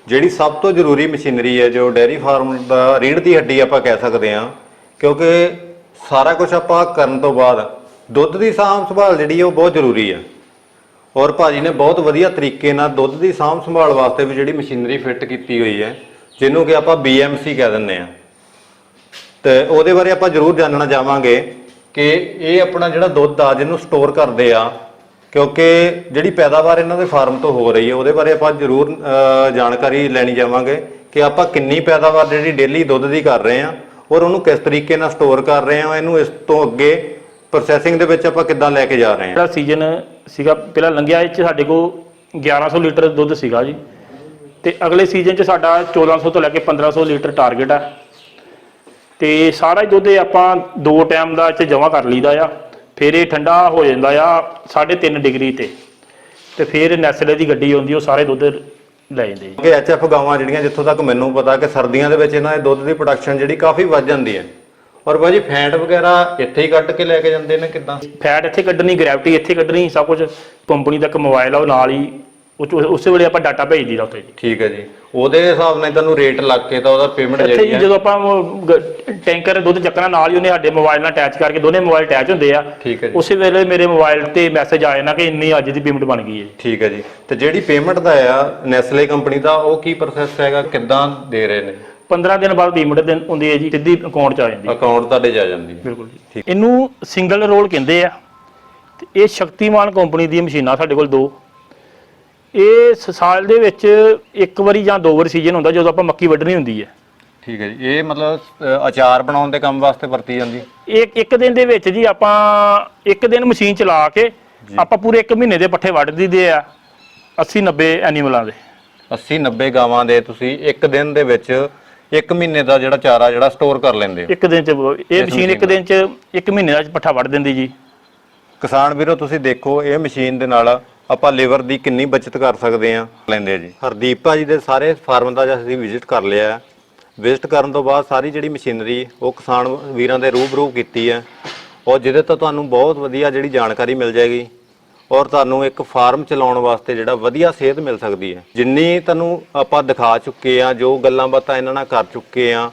ਜਿਹੜੀ ਸਭ ਤੋਂ ਜ਼ਰੂਰੀ ਮਸ਼ੀਨਰੀ ਹੈ ਜੋ ਡੇਅਰੀ ਫਾਰਮ ਦਾ ਰੀੜ੍ਹ ਦੀ ਹੱਡੀ ਆਪਾਂ ਕਹਿ ਸਕਦੇ ਹਾਂ, ਕਿਉਂਕਿ ਸਾਰਾ ਕੁਝ ਆਪਾਂ ਕਰਨ ਤੋਂ ਬਾਅਦ ਦੁੱਧ ਦੀ ਸਾਂਭ ਸੰਭਾਲ ਜਿਹੜੀ ਉਹ ਬਹੁਤ ਜ਼ਰੂਰੀ ਹੈ ਔਰ ਭਾਜੀ ਨੇ ਬਹੁਤ ਵਧੀਆ ਤਰੀਕੇ ਨਾਲ ਦੁੱਧ ਦੀ ਸਾਂਭ ਸੰਭਾਲ ਵਾਸਤੇ ਵੀ ਜਿਹੜੀ ਮਸ਼ੀਨਰੀ ਫਿੱਟ ਕੀਤੀ ਹੋਈ ਹੈ, ਜਿਹਨੂੰ ਕਿ ਆਪਾਂ BMC ਕਹਿ ਦਿੰਦੇ ਆ। ਤੇ ਉਹਦੇ ਬਾਰੇ ਆਪਾਂ ਜ਼ਰੂਰ ਜਾਣਨਾ ਚਾਹਾਂਗੇ ਕਿ ਇਹ ਆਪਣਾ ਜਿਹੜਾ ਦੁੱਧ ਆ ਜਿਹਨੂੰ ਸਟੋਰ ਕਰਦੇ ਆ, ਕਿਉਂਕਿ ਜਿਹੜੀ ਪੈਦਾਵਾਰ ਇਹਨਾਂ ਦੇ ਫਾਰਮ ਤੋਂ ਹੋ ਰਹੀ ਹੈ ਉਹਦੇ ਬਾਰੇ ਆਪਾਂ ਜ਼ਰੂਰ ਜਾਣਕਾਰੀ ਲੈਣੀ ਚਾਹਾਂਗੇ ਕਿ ਆਪਾਂ ਕਿੰਨੀ ਪੈਦਾਵਾਰ ਜਿਹੜੀ ਡੇਲੀ ਦੁੱਧ ਦੀ ਕਰ ਰਹੇ ਆ ਔਰ ਉਹਨੂੰ ਕਿਸ ਤਰੀਕੇ ਨਾਲ ਸਟੋਰ ਕਰ ਰਹੇ ਆ, ਇਹਨੂੰ ਇਸ ਤੋਂ ਅੱਗੇ ਪ੍ਰੋਸੈਸਿੰਗ ਦੇ ਵਿੱਚ ਆਪਾਂ ਕਿੱਦਾਂ ਲੈ ਕੇ ਜਾ ਰਹੇ ਆ। ਜਿਹੜਾ ਸੀਜ਼ਨ ਸੀਗਾ ਪਹਿਲਾਂ ਲੰਘਿਆ, ਇਹ 'ਚ ਸਾਡੇ ਕੋਲ 1100 ਲੀਟਰ ਦੁੱਧ ਸੀਗਾ ਜੀ, ਤੇ ਅਗਲੇ ਸੀਜ਼ਨ 'ਚ ਸਾਡਾ 1400 ਤੋਂ ਲੈ ਕੇ 1500 ਲੀਟਰ ਟਾਰਗੇਟ ਆ। ਤੇ ਸਾਰਾ ਹੀ ਦੁੱਧ ਆਪਾਂ 2 ਟਾਈਮ ਦਾ ਇੱਥੇ ਜਮ੍ਹਾਂ ਕਰ ਲਈਦਾ ਆ, ਫਿਰ ਇਹ ਠੰਡਾ ਹੋ ਜਾਂਦਾ ਆ 3.5 ਡਿਗਰੀ ਤੇ ਫਿਰ ਨੈਸਲੇ ਦੀ ਗੱਡੀ ਆਉਂਦੀ, ਉਹ ਸਾਰੇ ਦੁੱਧ ਲੈ ਜਾਂਦੇ ਜੀ। ਕਿ HF ਗਾਵਾਂ ਜਿਹੜੀਆਂ, ਜਿੱਥੋਂ ਤੱਕ ਮੈਨੂੰ ਪਤਾ ਕਿ ਸਰਦੀਆਂ ਦੇ ਵਿੱਚ ਇਹਨਾਂ ਦੇ ਦੁੱਧ ਦੀ ਪ੍ਰੋਡਕਸ਼ਨ ਜਿਹੜੀ ਕਾਫੀ ਵੱਧ ਜਾਂਦੀ ਹੈ ਔਰ ਬਾਜੀ ਫੈਟ ਵਗੈਰਾ ਇੱਥੇ ਹੀ ਕੱਢ ਕੇ ਲੈ ਕੇ ਜਾਂਦੇ ਨੇ। ਕਿੱਦਾਂ ਫੈਟ ਇੱਥੇ ਕੱਢਣੀ, ਗ੍ਰੈਵਿਟੀ ਇੱਥੇ ਕੱਢਣੀ, ਸਭ ਕੁਝ ਕੰਪਨੀ ਦਾ ਇੱਕ ਮੋਬਾਈਲ ਆ ਉਹ ਨਾਲ ਹੀ, ਉਸੇ ਵੇਲੇ ਆਪਾਂ ਡਾਟਾ ਭੇਜ ਦਈਦਾ ਉੱਥੇ ਜੀ। ਠੀਕ ਹੈ ਜੀ। ਉਹਦੇ ਹਿਸਾਬ ਨਾਲ ਤੁਹਾਨੂੰ ਰੇਟ ਲੱਗ ਕੇ ਤਾਂ ਉਹਦਾ ਪੇਮੈਂਟ ਜਿਹੜੀ ਹੈ, ਜਦੋਂ ਆਪਾਂ ਟੈਂਕਰ ਦੁੱਧ ਚੱਕਣਾ ਨਾਲ ਹੀ ਉਹਨੇ ਸਾਡੇ ਮੋਬਾਈਲ ਨਾਲ ਅਟੈਚ ਕਰਕੇ, ਦੋਨੇ ਮੋਬਾਈਲ ਅਟੈਚ ਹੁੰਦੇ ਆ। ਠੀਕ ਹੈ ਜੀ। ਉਸੇ ਵੇਲੇ ਮੇਰੇ ਮੋਬਾਈਲ ਤੇ ਮੈਸੇਜ ਆ ਜਾਣਾ ਕਿ ਇੰਨੀ ਅੱਜ ਦੀ ਪੇਮੈਂਟ ਬਣ ਗਈ ਹੈ। ਠੀਕ ਹੈ ਜੀ। ਤੇ ਜਿਹੜੀ ਪੇਮੈਂਟ ਦਾ ਆ ਨੈਸਲੇ ਕੰਪਨੀ ਦਾ, ਉਹ ਕੀ ਪ੍ਰੋਸੈਸ ਹੈਗਾ, ਕਿੱਦਾਂ ਦੇ ਰਹੇ ਨੇ? 15 ਦਿਨ ਬਾਅਦ ਪੇਮੈਂਟ ਹੁੰਦੀ ਹੈ ਜੀ, ਸਿੱਧੀ ਅਕਾਊਂਟ 'ਚ ਆ ਜਾਂਦੀ ਹੈ। ਅਕਾਊਂਟ ਤੁਹਾਡੇ 'ਚ ਆ ਜਾਂਦੀ ਹੈ। ਬਿਲਕੁਲ ਜੀ। ਇਹਨੂੰ ਸਿੰਗਲ ਰੋਲ ਕਹਿੰਦੇ ਆ ਤੇ ਇਹ ਸ਼ਕਤੀਮਾਨ ਕੰਪਨੀ ਦੀਆਂ ਮਸ਼ੀਨਾਂ ਸਾਡੇ ਕੋਲ 2। ਇਹ ਸਾਲ ਦੇ ਵਿੱਚ ਇੱਕ ਵਾਰੀ ਜਾਂ 2 ਵਾਰੀ ਸੀਜ਼ਨ ਹੁੰਦਾ ਜਦੋਂ ਆਪਾਂ ਮੱਕੀ ਵੱਢਣੀ ਹੁੰਦੀ ਹੈ। ਠੀਕ ਹੈ ਜੀ। ਇਹ ਮਤਲਬ ਅਚਾਰ ਬਣਾਉਣ ਦੇ ਕੰਮ ਵਾਸਤੇ ਵਰਤੀ ਜਾਂਦੀ? ਇੱਕ ਦਿਨ ਦੇ ਵਿੱਚ ਜੀ ਆਪਾਂ ਇੱਕ ਦਿਨ ਮਸ਼ੀਨ ਚਲਾ ਕੇ ਆਪਾਂ ਪੂਰੇ 1 ਮਹੀਨੇ ਦੇ ਪੱਠੇ ਵੱਢ ਦਿੰਦੇ ਆ 80-90 ਐਨੀਮਲਾਂ ਦੇ। 80-90 ਗਾਵਾਂ ਦੇ ਤੁਸੀਂ ਇੱਕ ਦਿਨ ਦੇ ਵਿੱਚ 1 ਮਹੀਨੇ ਦਾ ਜਿਹੜਾ ਚਾਰਾ ਜਿਹੜਾ ਸਟੋਰ ਕਰ ਲੈਂਦੇ ਹੋ? ਇੱਕ ਦਿਨ 'ਚ ਇਹ ਮਸ਼ੀਨ ਇੱਕ ਦਿਨ 'ਚ 1 ਮਹੀਨੇ ਦਾ ਪੱਠਾ ਵੱਢ ਦਿੰਦੀ ਜੀ। ਕਿਸਾਨ ਵੀਰੋ, ਤੁਸੀਂ ਦੇਖੋ ਇਹ ਮਸ਼ੀਨ ਦੇ ਨਾਲ ਆਪਾਂ ਲੇਬਰ ਦੀ ਕਿੰਨੀ ਬਚਤ ਕਰ ਸਕਦੇ ਆ ਲੈਂਦੇ ਜੀ। ਹਰਦੀਪ ਭਾਜੀ ਦੇ ਸਾਰੇ ਫਾਰਮ ਦਾ ਅਸੀਂ ਵਿਜ਼ਿਟ ਕਰ ਲਿਆ। ਵਿਜ਼ਿਟ ਕਰਨ ਤੋਂ ਬਾਅਦ ਸਾਰੀ ਜਿਹੜੀ ਮਸ਼ੀਨਰੀ ਉਹ ਕਿਸਾਨ ਵੀਰਾਂ ਦੇ ਰੂਬਰੂ ਕੀਤੀ ਹੈ ਔਰ ਜਿਹਦੇ ਤੋਂ ਤੁਹਾਨੂੰ ਬਹੁਤ ਵਧੀਆ ਜਿਹੜੀ ਜਾਣਕਾਰੀ ਮਿਲ ਜਾਏਗੀ ਔਰ ਤੁਹਾਨੂੰ ਇੱਕ ਫਾਰਮ ਚਲਾਉਣ ਵਾਸਤੇ ਜਿਹੜਾ ਵਧੀਆ ਸੇਧ ਮਿਲ ਸਕਦੀ ਹੈ। ਜਿੰਨੀ ਤੁਹਾਨੂੰ ਆਪਾਂ ਦਿਖਾ ਚੁੱਕੇ ਆ, ਜੋ ਗੱਲਾਂ ਬਾਤਾਂ ਇਹਨਾਂ ਨਾਲ ਕਰ ਚੁੱਕੇ ਆ,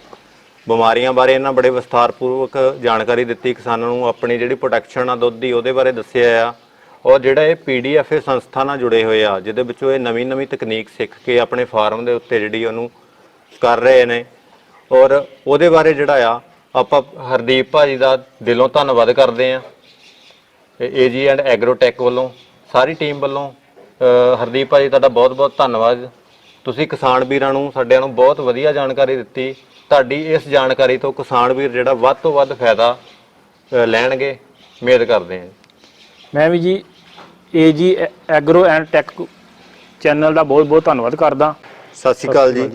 ਬਿਮਾਰੀਆਂ ਬਾਰੇ ਇਹਨਾਂ ਬੜੇ ਵਿਸਥਾਰਪੂਰਵਕ ਜਾਣਕਾਰੀ ਦਿੱਤੀ ਕਿਸਾਨਾਂ ਨੂੰ, ਆਪਣੀ ਜਿਹੜੀ ਪ੍ਰੋਟੈਕਸ਼ਨ ਆ ਦੁੱਧ ਦੀ ਉਹਦੇ ਬਾਰੇ ਦੱਸਿਆ ਆ ਔਰ ਜਿਹੜਾ ਇਹ PDFA ਸੰਸਥਾ ਨਾਲ ਜੁੜੇ ਹੋਏ ਆ, ਜਿਹਦੇ ਵਿੱਚੋਂ ਇਹ ਨਵੀਂ ਤਕਨੀਕ ਸਿੱਖ ਕੇ ਆਪਣੇ ਫਾਰਮ ਦੇ ਉੱਤੇ ਜਿਹੜੀ ਉਹਨੂੰ ਕਰ ਰਹੇ ਨੇ ਔਰ ਉਹਦੇ ਬਾਰੇ ਜਿਹੜਾ ਆ ਆਪਾਂ ਹਰਦੀਪ ਭਾਜੀ ਦਾ ਦਿਲੋਂ ਧੰਨਵਾਦ ਕਰਦੇ ਆ। AG ਐਂਡ ਐਗਰੋਟੈਕ ਵੱਲੋਂ, ਸਾਰੀ ਟੀਮ ਵੱਲੋਂ ਹਰਦੀਪ ਭਾਜੀ ਤੁਹਾਡਾ ਬਹੁਤ ਧੰਨਵਾਦ। ਤੁਸੀਂ ਕਿਸਾਨ ਵੀਰਾਂ ਨੂੰ, ਸਾਡਿਆਂ ਨੂੰ ਬਹੁਤ ਵਧੀਆ ਜਾਣਕਾਰੀ ਦਿੱਤੀ। ਤੁਹਾਡੀ ਇਸ ਜਾਣਕਾਰੀ ਤੋਂ ਕਿਸਾਨ ਵੀਰ ਜਿਹੜਾ ਵੱਧ ਤੋਂ ਵੱਧ ਫਾਇਦਾ ਲੈਣਗੇ, ਉਮੀਦ ਕਰਦੇ ਹਾਂ। ਮੈਂ ਵੀ ji AG agro and tech channel ਦਾ ਬਹੁਤ ਧੰਨਵਾਦ ਕਰਦਾ। ਸਤਿ ਸ਼੍ਰੀ ਅਕਾਲ ਜੀ।